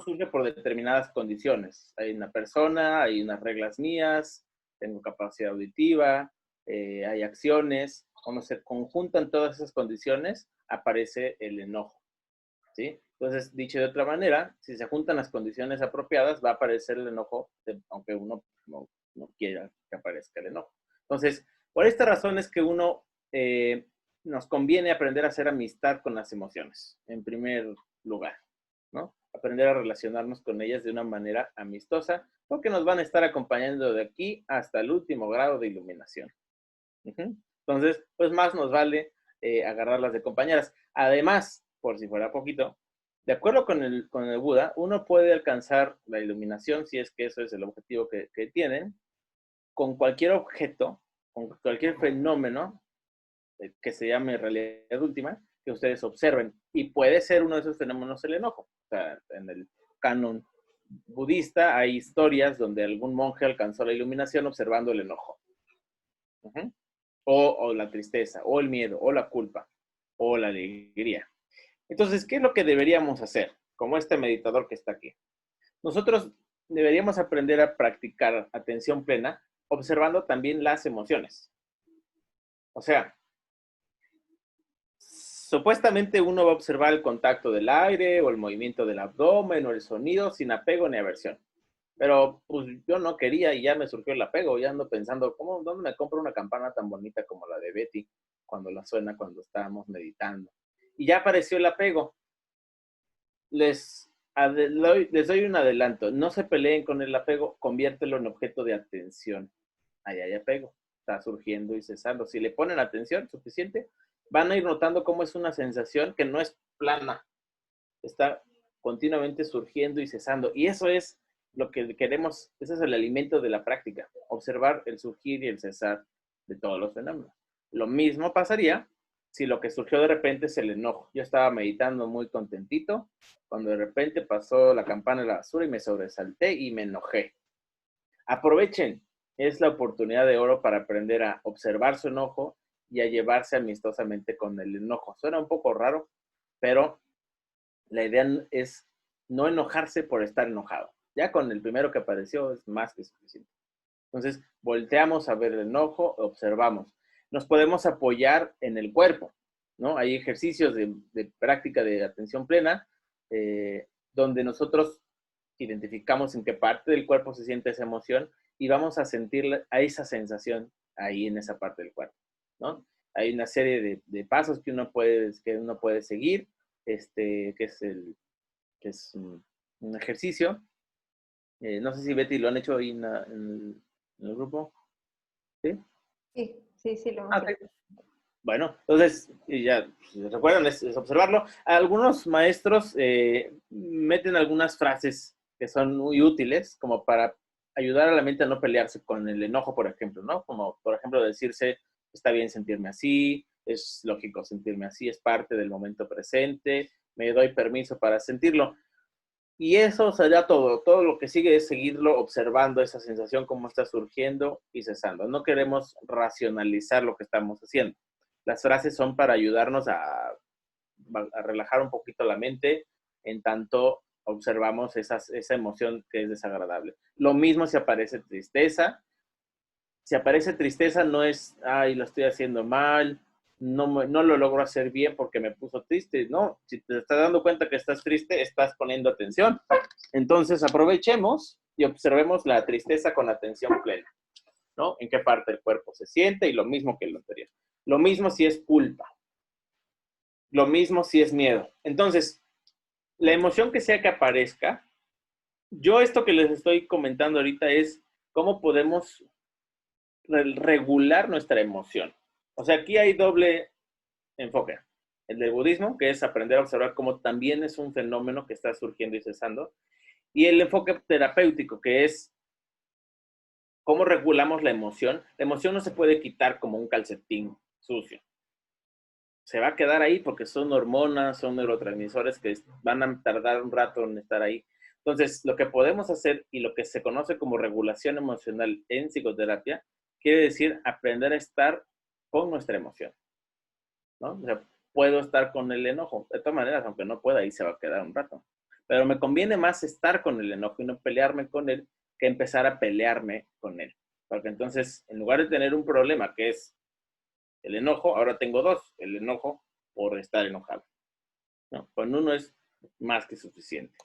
surge por determinadas condiciones. Hay una persona, hay unas reglas mías, tengo capacidad auditiva, hay acciones. Cuando se conjuntan todas esas condiciones, aparece el enojo, ¿sí? Entonces, dicho de otra manera, si se juntan las condiciones apropiadas, va a aparecer el enojo, aunque uno no quiera que aparezca el enojo. Entonces, por esta razón es que nos conviene aprender a hacer amistad con las emociones, en primer lugar, ¿no? Aprender a relacionarnos con ellas de una manera amistosa, porque nos van a estar acompañando de aquí hasta el último grado de iluminación. Entonces, pues más nos vale agarrarlas de compañeras. Además, por si fuera poquito, de acuerdo con el Buda, uno puede alcanzar la iluminación, si es que eso es el objetivo que tienen, con cualquier objeto, con cualquier fenómeno que se llame realidad última, que ustedes observen. Y puede ser uno de esos fenómenos el enojo. O sea, en el canon budista hay historias donde algún monje alcanzó la iluminación observando el enojo. O la tristeza, o el miedo, o la culpa, o la alegría. Entonces, ¿qué es lo que deberíamos hacer? Como este meditador que está aquí. Nosotros deberíamos aprender a practicar atención plena, observando también las emociones. O sea, supuestamente uno va a observar el contacto del aire, o el movimiento del abdomen, o el sonido, sin apego ni aversión. Pero pues yo no quería y ya me surgió el apego. Ya ando pensando, ¿dónde me compro una campana tan bonita como la de Betty cuando la suena cuando estábamos meditando? Y ya apareció el apego. Les doy un adelanto. No se peleen con el apego, conviértelo en objeto de atención. Ahí hay apego. Está surgiendo y cesando. Si le ponen atención suficiente, van a ir notando cómo es una sensación que no es plana. Está continuamente surgiendo y cesando. Y eso es lo que queremos, ese es el alimento de la práctica, observar el surgir y el cesar de todos los fenómenos. Lo mismo pasaría si lo que surgió de repente es el enojo. Yo estaba meditando muy contentito, cuando de repente pasó la campana de la basura y me sobresalté y me enojé. Aprovechen, es la oportunidad de oro para aprender a observar su enojo y a llevarse amistosamente con el enojo. Suena un poco raro, pero la idea es no enojarse por estar enojado. Ya con el primero que apareció es más que suficiente. Entonces, volteamos a ver el enojo, observamos. Nos podemos apoyar en el cuerpo, ¿no? Hay ejercicios de práctica de atención plena donde nosotros identificamos en qué parte del cuerpo se siente esa emoción y vamos a sentir a esa sensación ahí en esa parte del cuerpo, ¿no? Hay una serie de pasos que uno puede seguir, que es un ejercicio. No sé si Betty lo han hecho ahí en el grupo. ¿Sí? Sí, lo hemos hecho. Bueno, entonces, ya recuerdan, es observarlo. Algunos maestros meten algunas frases que son muy útiles, como para ayudar a la mente a no pelearse con el enojo, por ejemplo, ¿no? Como, por ejemplo, decirse, está bien sentirme así, es lógico sentirme así, es parte del momento presente, me doy permiso para sentirlo. Y eso sería todo. Todo lo que sigue es seguirlo observando esa sensación, cómo está surgiendo y cesando. No queremos racionalizar lo que estamos haciendo. Las frases son para ayudarnos a relajar un poquito la mente en tanto observamos esa emoción que es desagradable. Lo mismo si aparece tristeza. Si aparece tristeza no es, ay, lo estoy haciendo mal, no lo logro hacer bien porque me puso triste. No, si te estás dando cuenta que estás triste, estás poniendo atención. Entonces aprovechemos y observemos la tristeza con atención plena, ¿no? En qué parte del cuerpo se siente y lo mismo que lo anterior. Lo mismo si es culpa. Lo mismo si es miedo. Entonces, la emoción que sea que aparezca, yo esto que les estoy comentando ahorita es cómo podemos regular nuestra emoción. O sea, aquí hay doble enfoque. El del budismo, que es aprender a observar cómo también es un fenómeno que está surgiendo y cesando. Y el enfoque terapéutico, que es cómo regulamos la emoción. La emoción no se puede quitar como un calcetín sucio. Se va a quedar ahí porque son hormonas, son neurotransmisores que van a tardar un rato en estar ahí. Entonces, lo que podemos hacer y lo que se conoce como regulación emocional en psicoterapia, quiere decir aprender a estar con nuestra emoción, ¿no? O sea, puedo estar con el enojo. De todas maneras, aunque no pueda, ahí se va a quedar un rato. Pero me conviene más estar con el enojo y no pelearme con él que empezar a pelearme con él. Porque entonces, en lugar de tener un problema que es el enojo, ahora tengo dos. El enojo por estar enojado, ¿no? Con uno es más que suficiente.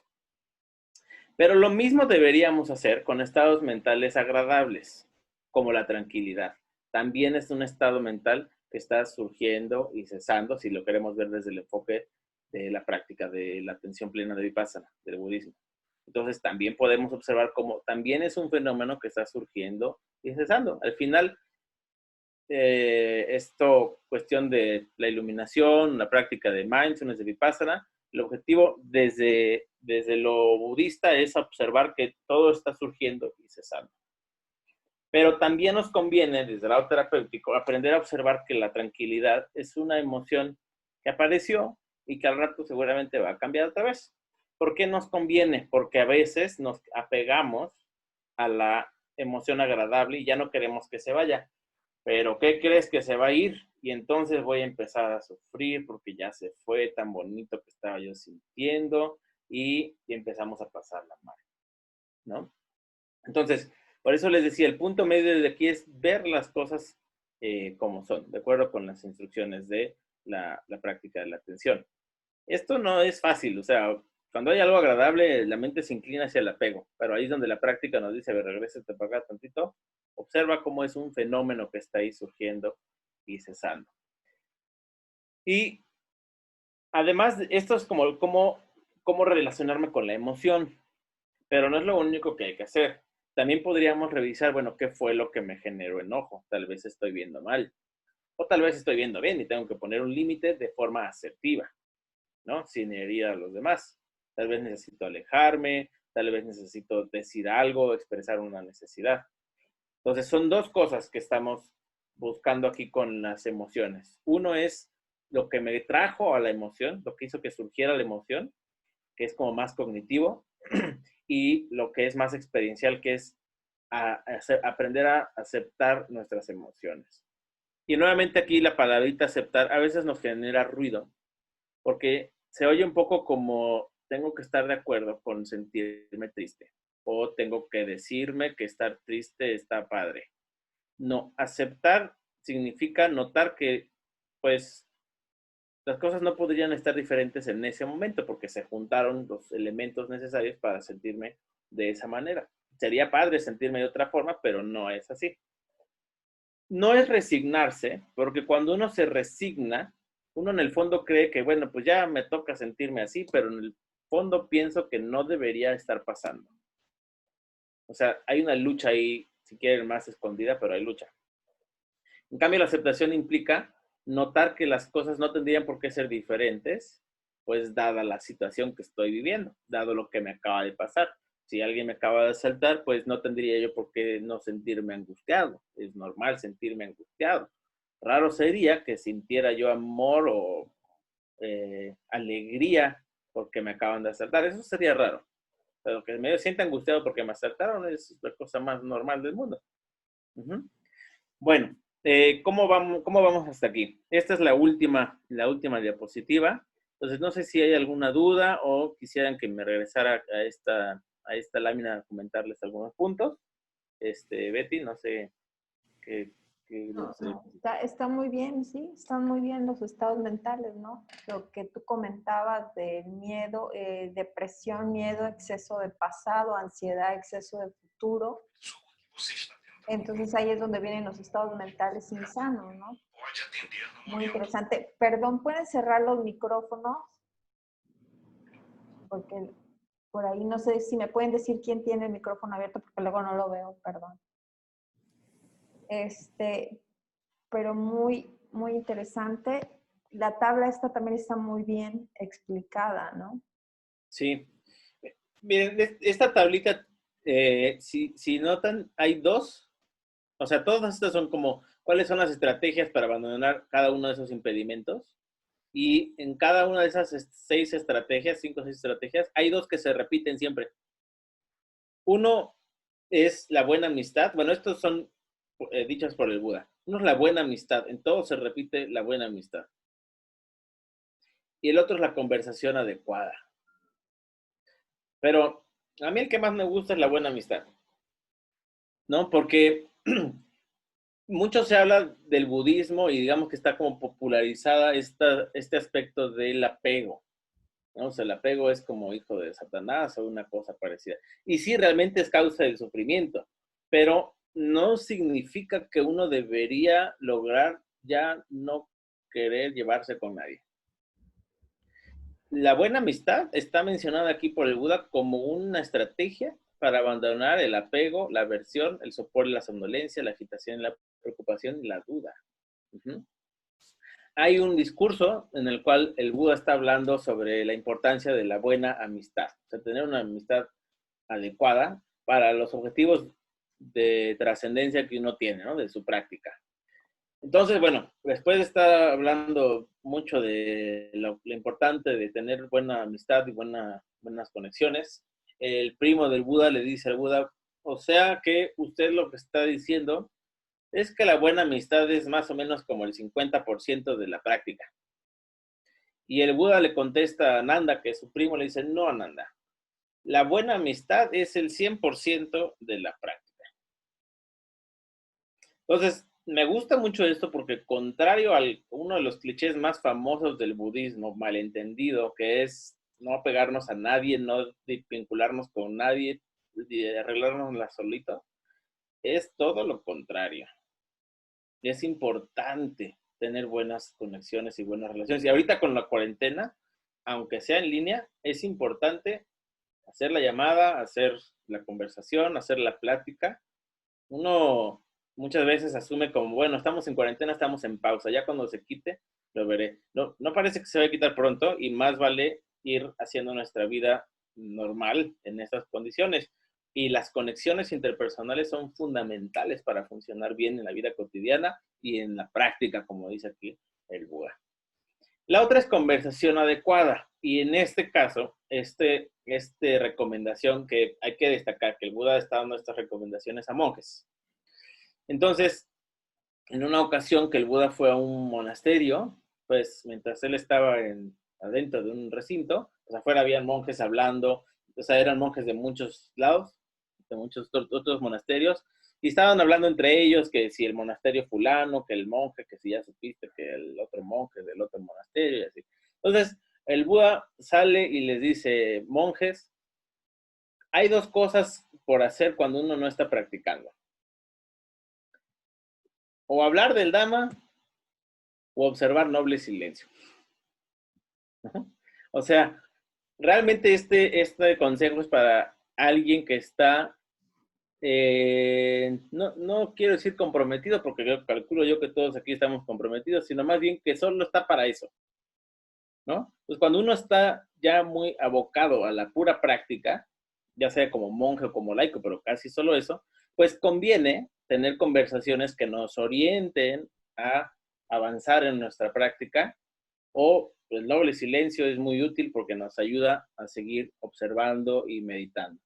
Pero lo mismo deberíamos hacer con estados mentales agradables, como la tranquilidad. También es un estado mental que está surgiendo y cesando, si lo queremos ver desde el enfoque de la práctica de la atención plena de Vipassana, del budismo. Entonces, también podemos observar cómo también es un fenómeno que está surgiendo y cesando. Al final, esto, cuestión de la iluminación, la práctica de mindfulness, de Vipassana, el objetivo desde lo budista es observar que todo está surgiendo y cesando. Pero también nos conviene, desde el lado terapéutico, aprender a observar que la tranquilidad es una emoción que apareció y que al rato seguramente va a cambiar otra vez. ¿Por qué nos conviene? Porque a veces nos apegamos a la emoción agradable y ya no queremos que se vaya. Pero ¿qué crees que se va a ir? Y entonces voy a empezar a sufrir porque ya se fue tan bonito que estaba yo sintiendo y empezamos a pasarla mal, ¿no? Entonces, por eso les decía, el punto medio de aquí es ver las cosas como son, de acuerdo con las instrucciones de la práctica de la atención. Esto no es fácil, o sea, cuando hay algo agradable, la mente se inclina hacia el apego, pero ahí es donde la práctica nos dice, a ver, regrésate para acá tantito, observa cómo es un fenómeno que está ahí surgiendo y cesando. Y además, esto es como cómo relacionarme con la emoción, pero no es lo único que hay que hacer. También podríamos revisar, bueno, qué fue lo que me generó enojo. Tal vez estoy viendo mal, o tal vez estoy viendo bien y tengo que poner un límite de forma asertiva, ¿no? Sin herir a los demás. Tal vez necesito alejarme, tal vez necesito decir algo, expresar una necesidad. Entonces, son dos cosas que estamos buscando aquí con las emociones. Uno es lo que me trajo a la emoción, lo que hizo que surgiera la emoción, que es como más cognitivo, y lo que es más experiencial, que es aprender a aceptar nuestras emociones. Y nuevamente aquí la palabrita aceptar a veces nos genera ruido, porque se oye un poco como tengo que estar de acuerdo con sentirme triste, o tengo que decirme que estar triste está padre. No, aceptar significa notar que, pues, las cosas no podrían estar diferentes en ese momento porque se juntaron los elementos necesarios para sentirme de esa manera. Sería padre sentirme de otra forma, pero no es así. No es resignarse, porque cuando uno se resigna, uno en el fondo cree que, bueno, pues ya me toca sentirme así, pero en el fondo pienso que no debería estar pasando. O sea, hay una lucha ahí, si quieren, más escondida, pero hay lucha. En cambio, la aceptación implica notar que las cosas no tendrían por qué ser diferentes, pues dada la situación que estoy viviendo, dado lo que me acaba de pasar. Si alguien me acaba de asaltar, pues no tendría yo por qué no sentirme angustiado. Es normal sentirme angustiado. Raro sería que sintiera yo amor o alegría porque me acaban de asaltar. Eso sería raro. Pero que me sienta angustiado porque me asaltaron es la cosa más normal del mundo. Bueno, ¿cómo vamos hasta aquí? Esta es la última diapositiva. Entonces, no sé si hay alguna duda o quisieran que me regresara a esta lámina a comentarles algunos puntos. Betty, no sé qué. No, está muy bien, sí, están muy bien los estados mentales, ¿no? Lo que tú comentabas del miedo, depresión, miedo, exceso de pasado, ansiedad, exceso de futuro. Entonces ahí es donde vienen los estados mentales insanos, ¿no? Muy interesante. Perdón, ¿pueden cerrar los micrófonos? Porque por ahí no sé si me pueden decir quién tiene el micrófono abierto, porque luego no lo veo, perdón. Pero muy interesante. La tabla esta también está muy bien explicada, ¿no? Sí. Miren, esta tablita, si notan, hay dos. O sea, todas estas son como, ¿cuáles son las estrategias para abandonar cada uno de esos impedimentos? Y en cada una de esas 6 estrategias, 5 o 6 estrategias, hay dos que se repiten siempre. Uno es la buena amistad. Bueno, estos son dichos por el Buda. Uno es la buena amistad. En todo se repite la buena amistad. Y el otro es la conversación adecuada. Pero a mí el que más me gusta es la buena amistad, ¿no? Porque mucho se habla del budismo y digamos que está como popularizada este aspecto del apego, ¿no? O sea, el apego es como hijo de Satanás o una cosa parecida. Y sí, realmente es causa del sufrimiento, pero no significa que uno debería lograr ya no querer llevarse con nadie. La buena amistad está mencionada aquí por el Buda como una estrategia para abandonar el apego, la aversión, el sopor, la somnolencia, la agitación, la preocupación y la duda. Hay un discurso en el cual el Buda está hablando sobre la importancia de la buena amistad, o sea, tener una amistad adecuada para los objetivos de trascendencia que uno tiene, ¿no? De su práctica. Entonces, bueno, después de estar hablando mucho de lo importante de tener buena amistad y buenas conexiones, el primo del Buda le dice al Buda, o sea que usted lo que está diciendo es que la buena amistad es más o menos como el 50% de la práctica. Y el Buda le contesta a Nanda, que es su primo, le dice, no, Nanda, la buena amistad es el 100% de la práctica. Entonces, me gusta mucho esto porque contrario a uno de los clichés más famosos del budismo, malentendido, que es no apegarnos a nadie, no vincularnos con nadie, arreglárnosla solito, es todo lo contrario. Es importante tener buenas conexiones y buenas relaciones. Y ahorita con la cuarentena, aunque sea en línea, es importante hacer la llamada, hacer la conversación, hacer la plática. Uno muchas veces asume como, bueno, estamos en cuarentena, estamos en pausa, ya cuando se quite, lo veré. No, no parece que se va a quitar pronto y más vale ir haciendo nuestra vida normal en estas condiciones. Y las conexiones interpersonales son fundamentales para funcionar bien en la vida cotidiana y en la práctica, como dice aquí el Buda. La otra es conversación adecuada. Y en este caso, recomendación que hay que destacar, que el Buda está dando estas recomendaciones a monjes. Entonces, en una ocasión que el Buda fue a un monasterio, pues mientras él estaba adentro de un recinto, pues afuera habían monjes hablando, o sea, eran monjes de muchos lados, de muchos otros monasterios, y estaban hablando entre ellos que si el monasterio fulano, que el monje, que si ya supiste que el otro monje del otro monasterio, y así. Entonces, el Buda sale y les dice, monjes, hay dos cosas por hacer cuando uno no está practicando. O hablar del Dhamma o observar noble silencio. O sea, realmente este consejo es para alguien que está, no quiero decir comprometido, porque yo calculo yo que todos aquí estamos comprometidos, sino más bien que solo está para eso, ¿no? Pues cuando uno está ya muy abocado a la pura práctica, ya sea como monje o como laico, pero casi solo eso, pues conviene tener conversaciones que nos orienten a avanzar en nuestra práctica, o el noble silencio es muy útil porque nos ayuda a seguir observando y meditando.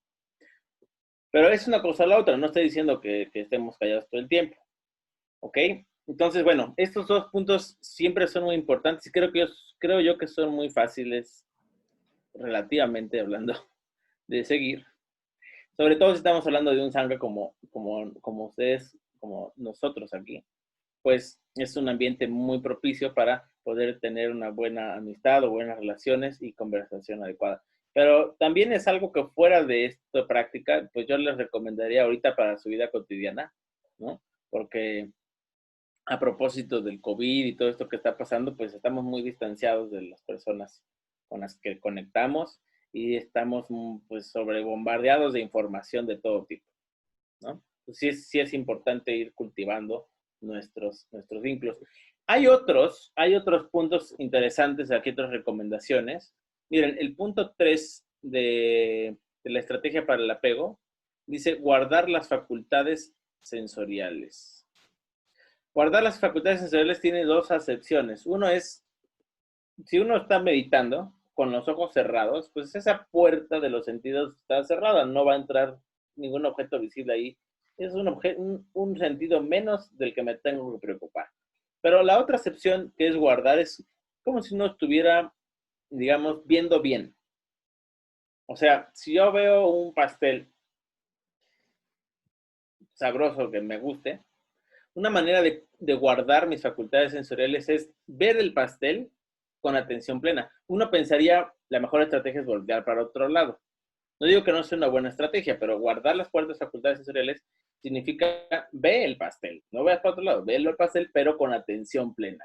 Pero es una cosa o la otra, no estoy diciendo que estemos callados todo el tiempo, ¿ok? Entonces, bueno, estos dos puntos siempre son muy importantes y creo yo que son muy fáciles, relativamente hablando, de seguir. Sobre todo si estamos hablando de un sangha como ustedes, como nosotros aquí, pues es un ambiente muy propicio para poder tener una buena amistad o buenas relaciones y conversación adecuada. Pero también es algo que fuera de esta práctica, pues yo les recomendaría ahorita para su vida cotidiana, ¿no? Porque a propósito del COVID y todo esto que está pasando, pues estamos muy distanciados de las personas con las que conectamos y estamos pues sobrebombardeados de información de todo tipo, ¿no? Pues sí es importante ir cultivando nuestros vínculos. Hay otros puntos interesantes, aquí otras recomendaciones. Miren, el punto 3 de la estrategia para el apego dice guardar las facultades sensoriales. Guardar las facultades sensoriales tiene dos acepciones. Uno es, si uno está meditando con los ojos cerrados, pues esa puerta de los sentidos está cerrada, no va a entrar ningún objeto visible ahí. Es un sentido menos del que me tengo que preocupar. Pero la otra acepción que es guardar es como si uno estuviera, digamos, viendo bien. O sea, si yo veo un pastel sabroso que me guste, una manera de guardar mis facultades sensoriales es ver el pastel con atención plena. Uno pensaría, la mejor estrategia es voltear para otro lado. No digo que no sea una buena estrategia, pero guardar las facultades sensoriales significa ve el pastel. No veas para otro lado, ve el pastel, pero con atención plena,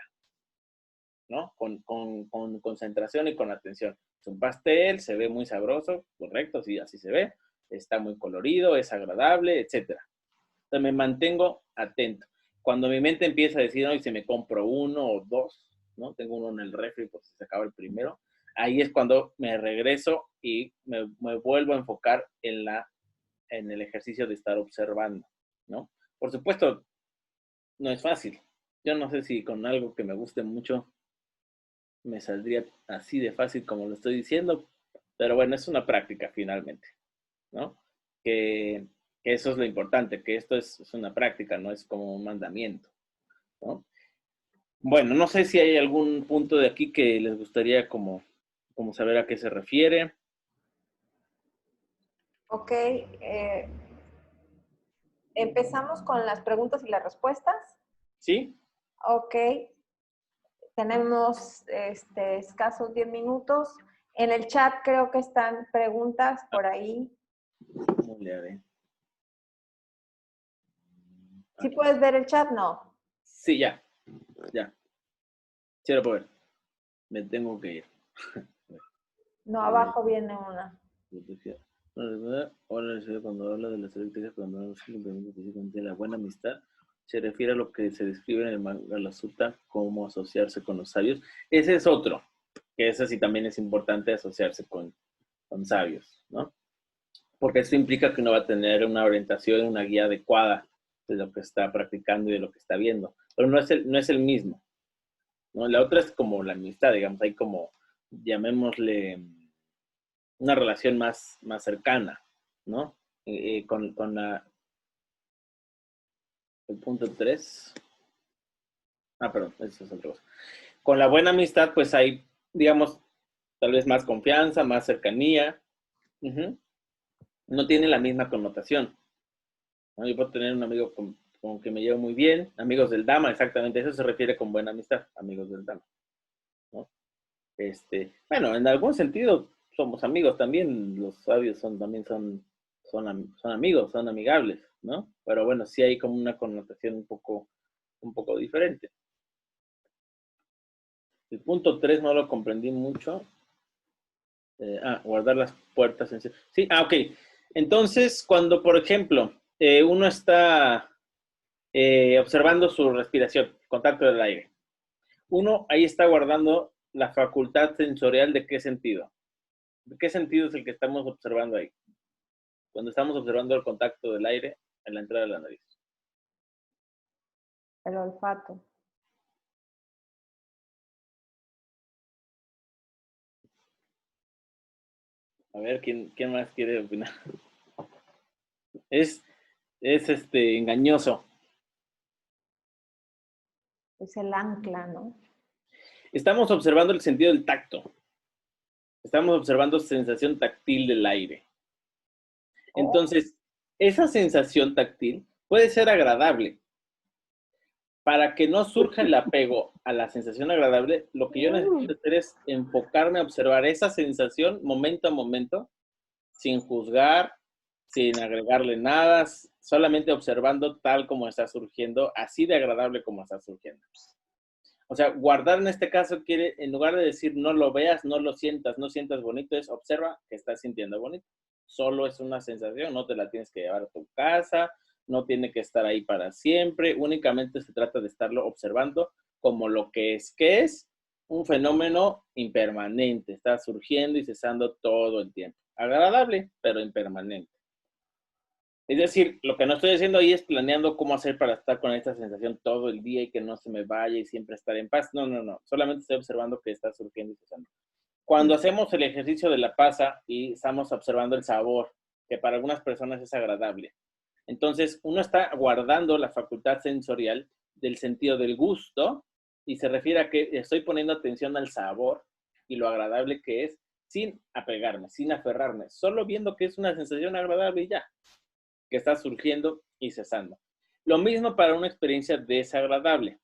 ¿no? Con concentración y con atención. Es un pastel, se ve muy sabroso, correcto, sí, así se ve. Está muy colorido, es agradable, etc. Entonces me mantengo atento. Cuando mi mente empieza a decir, no, y se me compro uno o dos, ¿no? Tengo uno en el refri porque se acaba el primero. Ahí es cuando me regreso y me vuelvo a enfocar en el ejercicio de estar observando, ¿no? Por supuesto, no es fácil. Yo no sé si con algo que me guste mucho me saldría así de fácil como lo estoy diciendo, pero bueno, es una práctica finalmente, ¿no? Que eso es lo importante, que esto es una práctica, no es como un mandamiento, ¿no? Bueno, no sé si hay algún punto de aquí que les gustaría como saber a qué se refiere. Ok, empezamos con las preguntas y las respuestas. ¿Sí? Ok, tenemos escasos 10 minutos. En el chat creo que están preguntas por ahí. No le haré. ¿Sí puedes ver el chat? No. Sí, ya. Sí lo puedo ver. Me tengo que ir. No, abajo viene una. Ahora cuando habla de las estrategias, cuando habla de la buena amistad, se refiere a lo que se describe en el Mangala Sutta como asociarse con los sabios. Ese es otro, que ese sí también es importante, asociarse con sabios, ¿no? Porque eso implica que uno va a tener una orientación, una guía adecuada de lo que está practicando y de lo que está viendo. Pero no es el mismo, ¿no? La otra es como la amistad, digamos, hay como, llamémosle, una relación más cercana, ¿no? Con el punto 3. Perdón, eso es otra cosa. Con la buena amistad, pues hay, digamos, tal vez más confianza, más cercanía. No tiene la misma connotación, ¿no? Yo puedo tener un amigo con que me llevo muy bien, amigos del Dhamma, exactamente, eso se refiere con buena amistad, amigos del Dhamma, ¿no? Bueno, en algún sentido somos amigos también, los sabios son amigos, son amigables, ¿no? Pero bueno, sí hay como una connotación un poco diferente. El punto 3 no lo comprendí mucho. Guardar las puertas en sí. Sí, ok. Entonces, cuando, por ejemplo, uno está observando su respiración, contacto del aire, uno ahí está guardando la facultad sensorial ¿de qué sentido? ¿De qué sentido es el que estamos observando ahí? Cuando estamos observando el contacto del aire en la entrada de la nariz. El olfato. A ver, ¿quién más quiere opinar? Es engañoso. Es el ancla, ¿no? Estamos observando el sentido del tacto. Estamos observando sensación táctil del aire. Entonces, esa sensación táctil puede ser agradable. Para que no surja el apego a la sensación agradable, lo que yo necesito hacer es enfocarme a observar esa sensación momento a momento, sin juzgar, sin agregarle nada, solamente observando tal como está surgiendo, así de agradable como está surgiendo. O sea, guardar en este caso quiere, en lugar de decir no lo veas, no lo sientas, no sientas bonito, es observa que estás sintiendo bonito. Solo es una sensación, no te la tienes que llevar a tu casa, no tiene que estar ahí para siempre, únicamente se trata de estarlo observando como lo que es un fenómeno impermanente, está surgiendo y cesando todo el tiempo. Agradable, pero impermanente. Es decir, lo que no estoy haciendo ahí es planeando cómo hacer para estar con esta sensación todo el día y que no se me vaya y siempre estar en paz. No, no, no. Solamente estoy observando que está surgiendo y cesando. Cuando hacemos el ejercicio de la pasa y estamos observando el sabor, que para algunas personas es agradable, entonces uno está guardando la facultad sensorial del sentido del gusto y se refiere a que estoy poniendo atención al sabor y lo agradable que es sin apegarme, sin aferrarme, solo viendo que es una sensación agradable y ya, que está surgiendo y cesando. Lo mismo para una experiencia desagradable.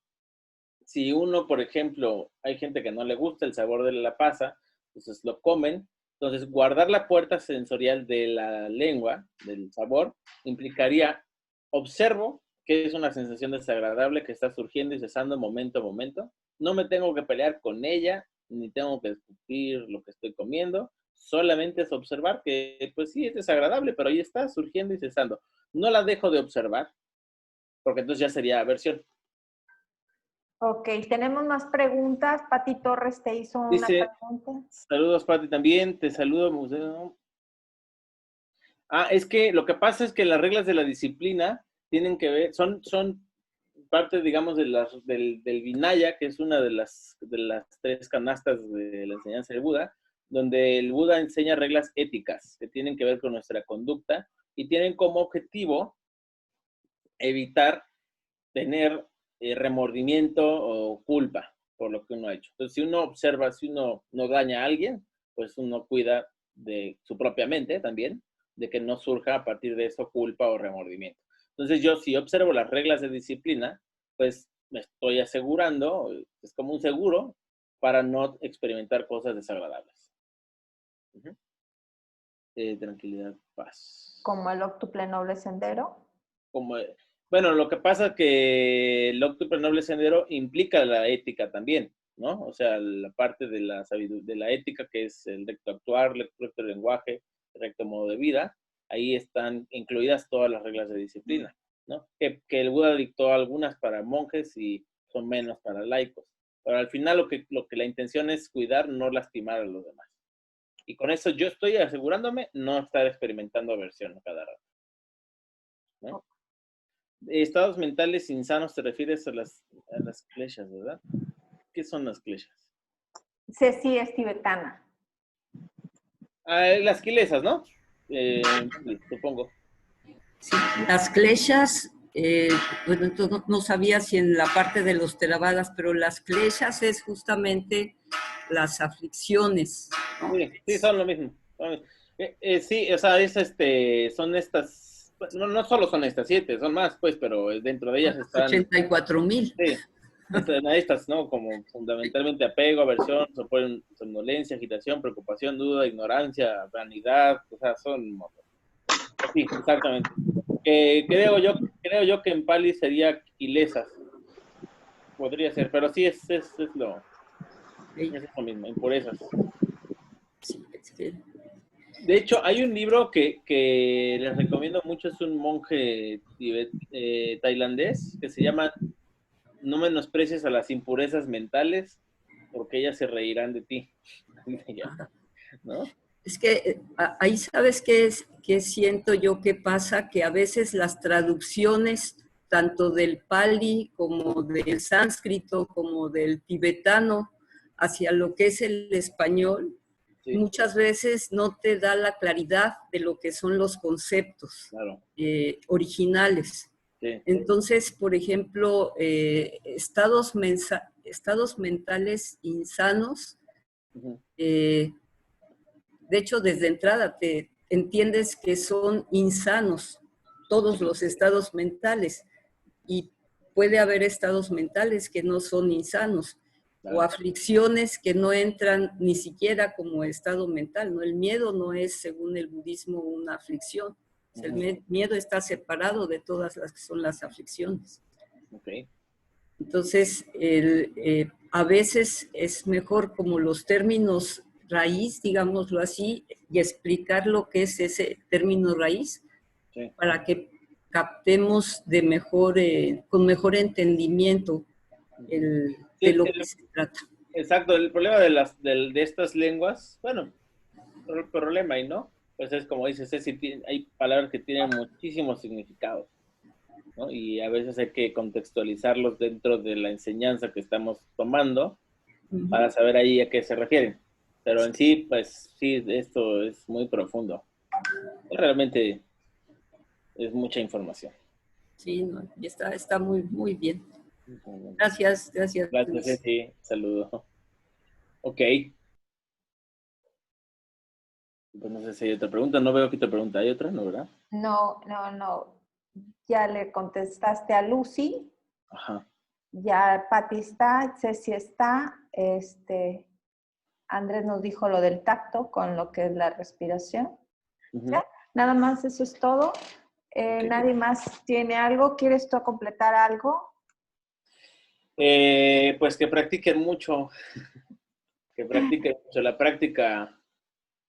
Si uno, por ejemplo, hay gente que no le gusta el sabor de la pasa, entonces lo comen, entonces guardar la puerta sensorial de la lengua, del sabor, implicaría, observo que es una sensación desagradable que está surgiendo y cesando momento a momento, no me tengo que pelear con ella, ni tengo que discutir lo que estoy comiendo, solamente es observar que, pues sí, es desagradable, pero ahí está surgiendo y cesando. No la dejo de observar, porque entonces ya sería aversión. Ok, tenemos más preguntas. Pati Torres te hizo una Dice, pregunta. saludos, Pati, también. Te saludo, museo. Es que lo que pasa es que las reglas de la disciplina tienen que ver, son parte, digamos, del Vinaya, que es una de las 3 canastas de la enseñanza del Buda, donde el Buda enseña reglas éticas que tienen que ver con nuestra conducta y tienen como objetivo evitar tener remordimiento o culpa por lo que uno ha hecho. Entonces, si uno observa, si uno no daña a alguien, pues uno cuida de su propia mente también, de que no surja a partir de eso culpa o remordimiento. Entonces, yo si observo las reglas de disciplina, pues me estoy asegurando, es como un seguro para no experimentar cosas desagradables. Tranquilidad, paz. Como el octuple noble sendero. Bueno, lo que pasa es que el octuple noble sendero implica la ética también, ¿no? O sea, la parte de la ética, que es el recto actuar, el recto lenguaje, el recto modo de vida, ahí están incluidas todas las reglas de disciplina, ¿no? Que el Buda dictó algunas para monjes y son menos para laicos. Pero al final lo que la intención es cuidar, no lastimar a los demás. Y con eso yo estoy asegurándome no estar experimentando aversión a cada rato, ¿no? Estados mentales insanos te refieres a las kleshas, ¿verdad? ¿Qué son las kleshas? Ceci es tibetana. Las kilesas, ¿no? Supongo. Sí, las kleshas, bueno, entonces no sabía si en la parte de los Theravadas, pero las kleshas es justamente las aflicciones, ¿no? Sí, son lo mismo. Sí, o sea, son estas, no solo son estas 7, son más, pues, pero dentro de ellas están 84,000. Sí, están estas, ¿no? Como fundamentalmente apego, aversión, somnolencia, agitación, preocupación, duda, ignorancia, vanidad, o sea, son... Sí, exactamente. Creo yo que en Pali sería kilesas. Podría ser, pero sí es lo mismo, impurezas. Sí, es que... De hecho, hay un libro que les recomiendo mucho, es un monje tailandés que se llama No menosprecies a las impurezas mentales porque ellas se reirán de ti. ¿No? Es que ahí sabes qué siento yo que pasa, que a veces las traducciones tanto del pali como del sánscrito como del tibetano hacia lo que es el español, sí, muchas veces no te da la claridad de lo que son los conceptos, claro, originales. Sí. Entonces, por ejemplo, estados mentales insanos, de hecho, desde entrada te entiendes que son insanos todos los estados mentales y puede haber estados mentales que no son insanos, claro, o aflicciones que no entran ni siquiera como estado mental, ¿no? El miedo no es, según el budismo, una aflicción. O sea, el miedo está separado de todas las que son las aflicciones. Okay. Entonces, a veces es mejor como los términos raíz, digámoslo así, y explicar lo que es ese término raíz, Sí. para que captemos de mejor, con mejor entendimiento de lo que se trata. Exacto, el problema de estas lenguas, bueno, el problema ahí, ¿no? Pues es como dices, hay palabras que tienen muchísimos significados, ¿no? Y a veces hay que contextualizarlos dentro de la enseñanza que estamos tomando para saber ahí a qué se refieren. Pero en sí, pues sí, esto es muy profundo. Realmente es mucha información. Sí, no, y está muy, muy bien. Gracias, gracias. Gracias, sí, saludo. Ok. Pues no sé si hay otra pregunta. No veo que otra pregunta. ¿Hay otra? ¿No, verdad? No, no, no. Ya le contestaste a Lucy. Ajá. Ya Pati está, Ceci está. Andrés nos dijo lo del tacto con lo que es la respiración. ¿Ya? Nada más, eso es todo. Okay. ¿Nadie más tiene algo? ¿Quieres tú completar algo? Pues que practiquen mucho. Que practiquen mucho. La práctica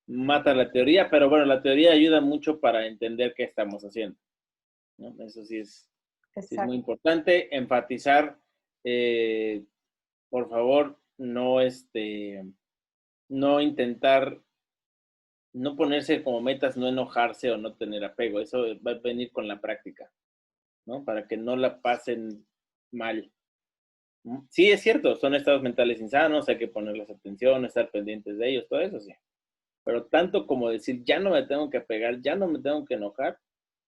mata la teoría, pero bueno, la teoría ayuda mucho para entender qué estamos haciendo, ¿no? Eso sí es muy importante. Enfatizar, por favor, no intentar, no ponerse como metas, no enojarse o no tener apego. Eso va a venir con la práctica, ¿no? Para que no la pasen mal. Sí, es cierto, son estados mentales insanos, hay que ponerles atención, estar pendientes de ellos, todo eso sí. Pero tanto como decir, ya no me tengo que pegar, ya no me tengo que enojar,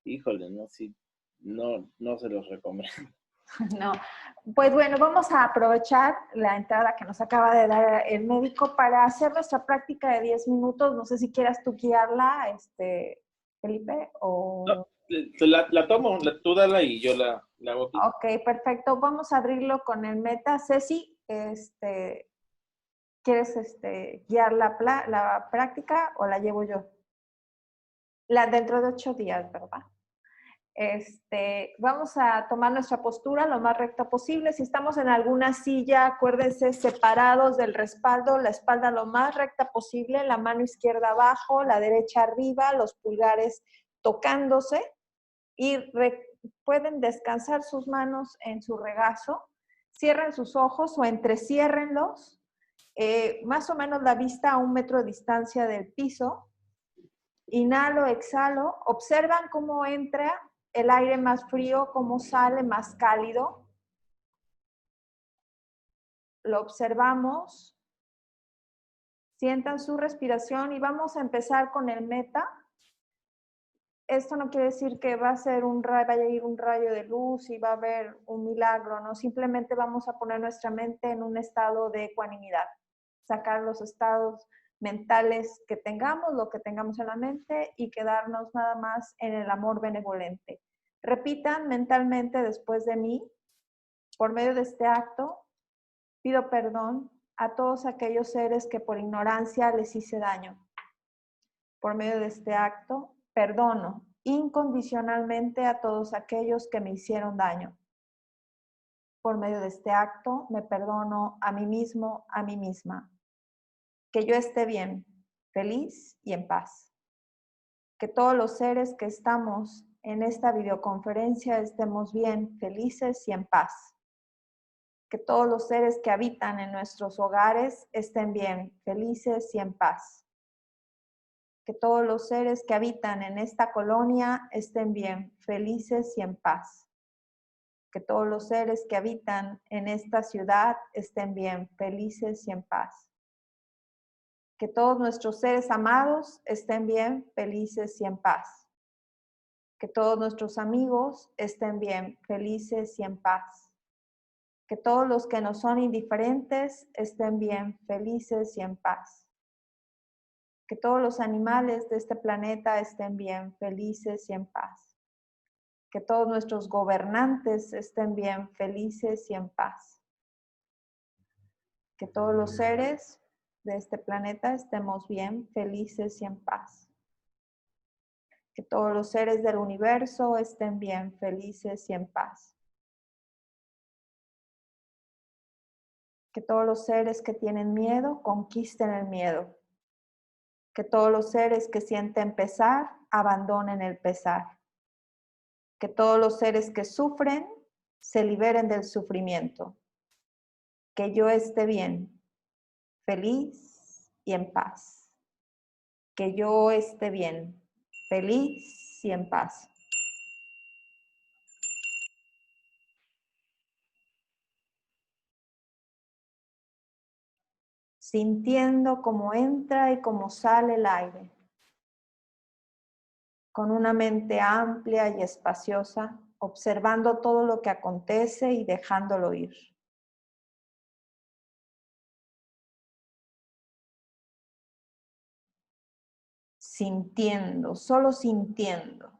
híjole, no, sí, no se los recomiendo. No. Pues bueno, vamos a aprovechar la entrada que nos acaba de dar el médico para hacer nuestra práctica de 10 minutos. No sé si quieras tú guiarla, Felipe, o... No, la tomo, tú dala y yo la hago aquí. Ok, perfecto. Vamos a abrirlo con el meta. Ceci, ¿quieres guiar la práctica o la llevo yo? Dentro de 8 días, ¿verdad? Vamos a tomar nuestra postura lo más recta posible. Si estamos en alguna silla, acuérdense, separados del respaldo, la espalda lo más recta posible, la mano izquierda abajo, la derecha arriba, los pulgares tocándose y pueden descansar sus manos en su regazo. Cierren sus ojos o entreciérrenlos, más o menos la vista a 1 metro de distancia del piso. Inhalo, exhalo. Observan cómo entra el aire más frío, cómo sale más cálido. Lo observamos. Sientan su respiración y vamos a empezar con el meta. Esto no quiere decir que vaya a ir un rayo de luz y va a haber un milagro, ¿no? Simplemente vamos a poner nuestra mente en un estado de ecuanimidad. Sacar los estados mentales que tengamos, lo que tengamos en la mente y quedarnos nada más en el amor benevolente. Repitan mentalmente después de mí, por medio de este acto, pido perdón a todos aquellos seres que por ignorancia les hice daño. Por medio de este acto, perdono incondicionalmente a todos aquellos que me hicieron daño. Por medio de este acto, me perdono a mí mismo, a mí misma. Que yo esté bien, feliz y en paz. Que todos los seres que estamos en esta videoconferencia estemos bien, felices y en paz. Que todos los seres que habitan en nuestros hogares estén bien, felices y en paz. Que todos los seres que habitan en esta colonia estén bien, felices y en paz. Que todos los seres que habitan en esta ciudad estén bien, felices y en paz. Que todos nuestros seres amados estén bien, felices y en paz. Que todos nuestros amigos estén bien, felices y en paz. Que todos los que nos son indiferentes estén bien, felices y en paz. Que todos los animales de este planeta estén bien, felices y en paz. Que todos nuestros gobernantes estén bien, felices y en paz. Que todos los seres de este planeta estemos bien, felices y en paz. Que todos los seres del universo estén bien, felices y en paz. Que todos los seres que tienen miedo conquisten el miedo. Que todos los seres que sienten pesar abandonen el pesar. Que todos los seres que sufren se liberen del sufrimiento. Que yo esté bien, feliz y en paz. Que yo esté bien, feliz y en paz. Sintiendo cómo entra y cómo sale el aire. Con una mente amplia y espaciosa, observando todo lo que acontece y dejándolo ir. Sintiendo, solo sintiendo.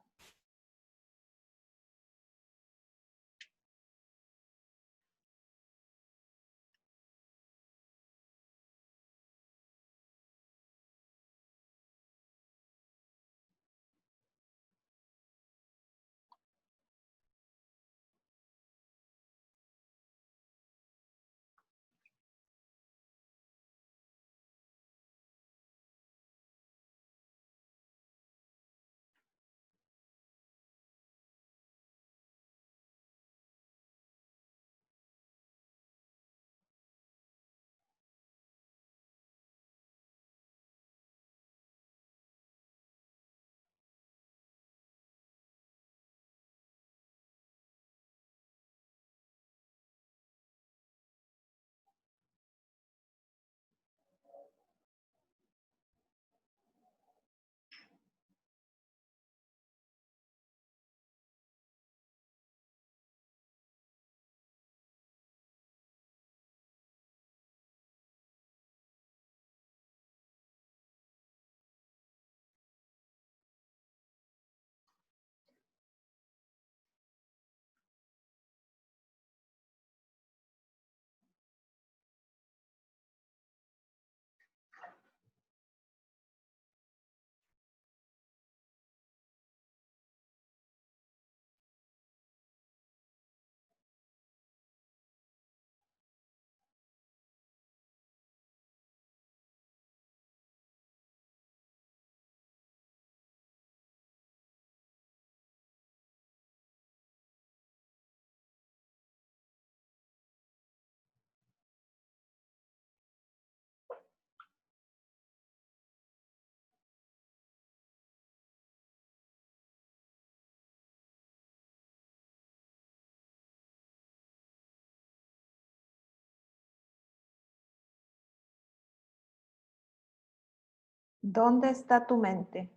¿Dónde está tu mente?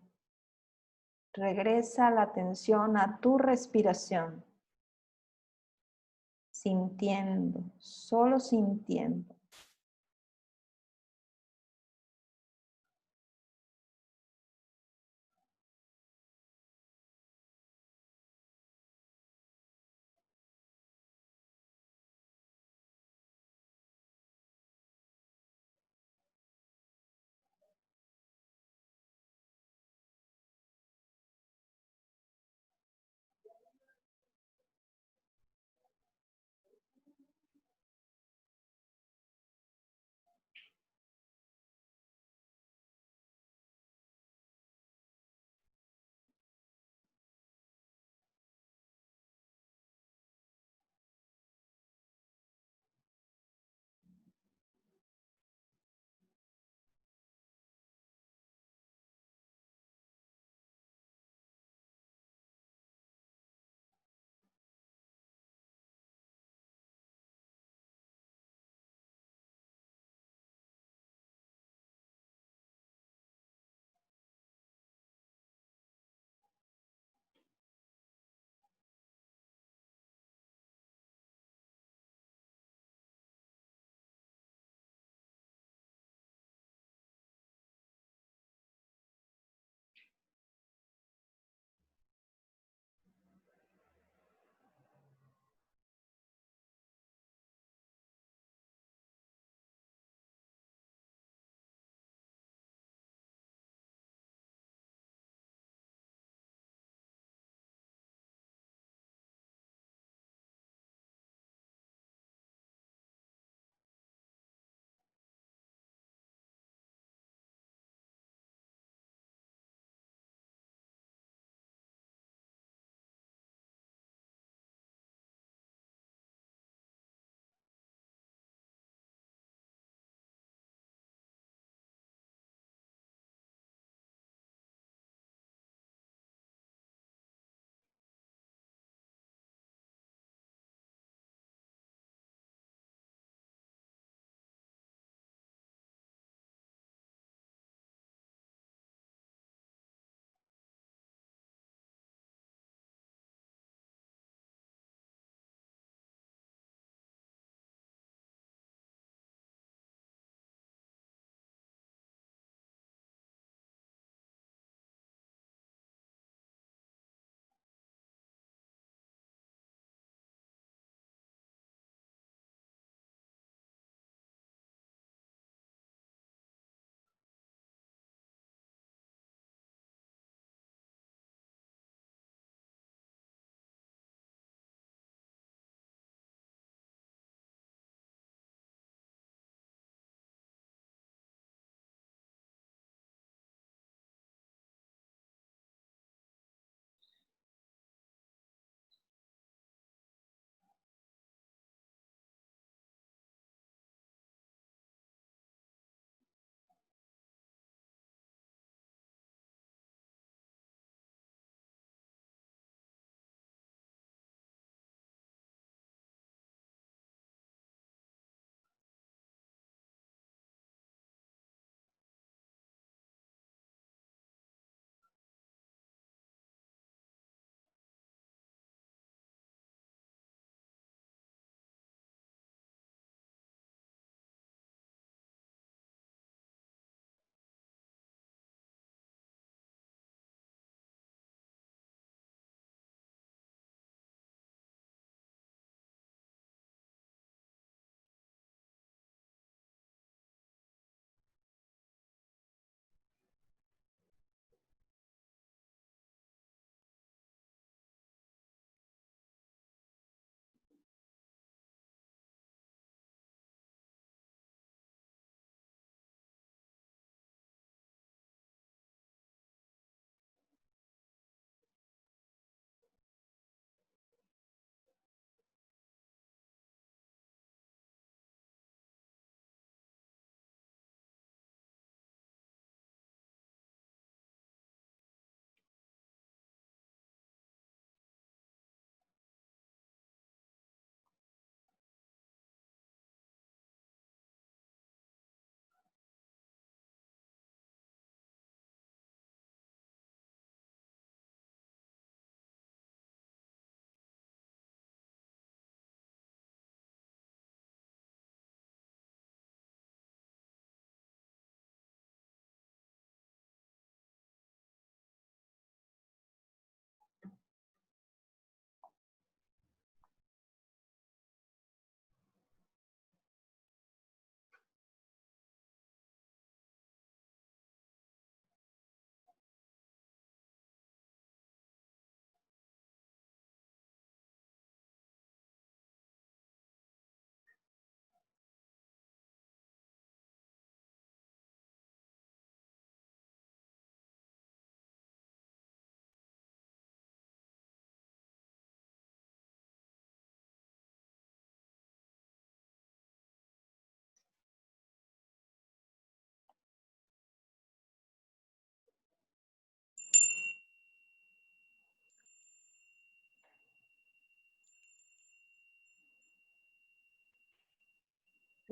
Regresa la atención a tu respiración. Sintiendo, solo sintiendo.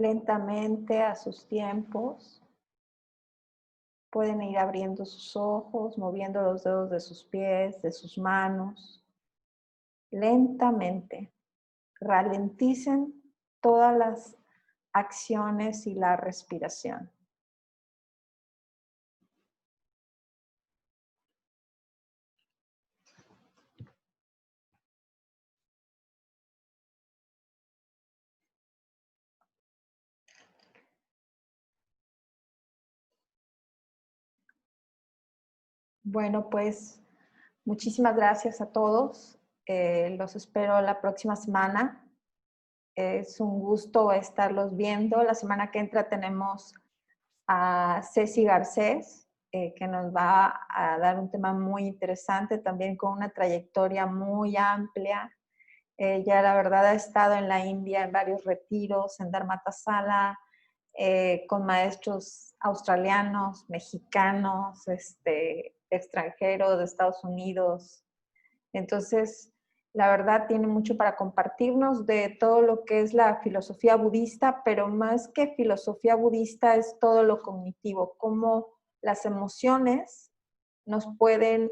lentamente a sus tiempos. Pueden ir abriendo sus ojos, moviendo los dedos de sus pies, de sus manos. Lentamente. Ralenticen todas las acciones y la respiración. Bueno, pues muchísimas gracias a todos. Los espero la próxima semana. Es un gusto estarlos viendo. La semana que entra tenemos a Ceci Garcés, que nos va a dar un tema muy interesante, también con una trayectoria muy amplia. Ella, la verdad, ha estado en la India en varios retiros, en Dharmatasala, con maestros australianos, mexicanos, extranjeros, de Estados Unidos. Entonces, la verdad, tiene mucho para compartirnos de todo lo que es la filosofía budista, pero más que filosofía budista es todo lo cognitivo, cómo las emociones nos pueden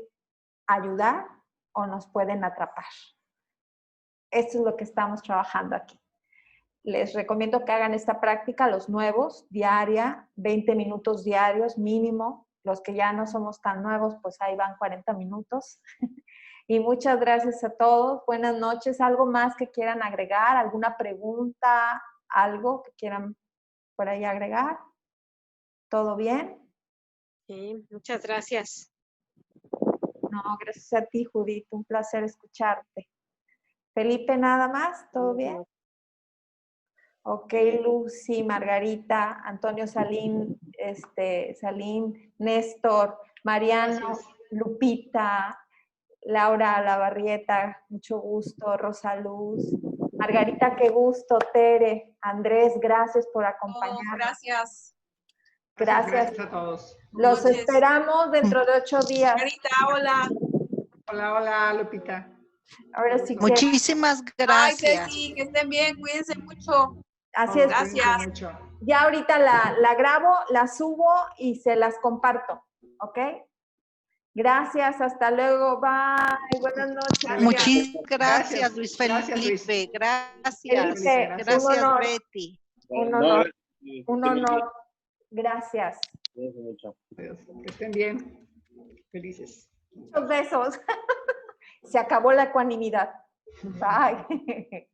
ayudar o nos pueden atrapar. Esto es lo que estamos trabajando aquí. Les recomiendo que hagan esta práctica, los nuevos, diaria, 20 minutos diarios mínimo. Los que ya no somos tan nuevos, pues ahí van 40 minutos. Y muchas gracias a todos. Buenas noches. ¿Algo más que quieran agregar? ¿Alguna pregunta? ¿Algo que quieran por ahí agregar? ¿Todo bien? Sí, muchas gracias. No, gracias a ti, Judith. Un placer escucharte. Felipe, ¿nada más? ¿Todo bien? Ok, Lucy, Margarita, Antonio Salín, Salín, Néstor, Mariano, Lupita, Laura Lavarrieta, mucho gusto, Rosa Luz, Margarita, qué gusto, Tere, Andrés, gracias por acompañarnos. Gracias. Gracias. A todos. Los esperamos dentro de 8 días. Margarita, hola. Hola, hola, Lupita. Ahora sí que... Muchísimas Ay, gracias. Ceci, que estén bien, cuídense mucho. Así es. Gracias. Mucho. Ya ahorita la grabo, la subo y se las comparto, ¿ok? Gracias, hasta luego, bye, buenas noches. Muchísimas gracias, Luis Gracias, Luis. Felipe. Gracias. Felipe, un Gracias, honor. Betty. Un honor, un honor. Gracias. Cuídense mucho. Que estén bien. Felices. Muchos besos. Se acabó la ecuanimidad. Bye.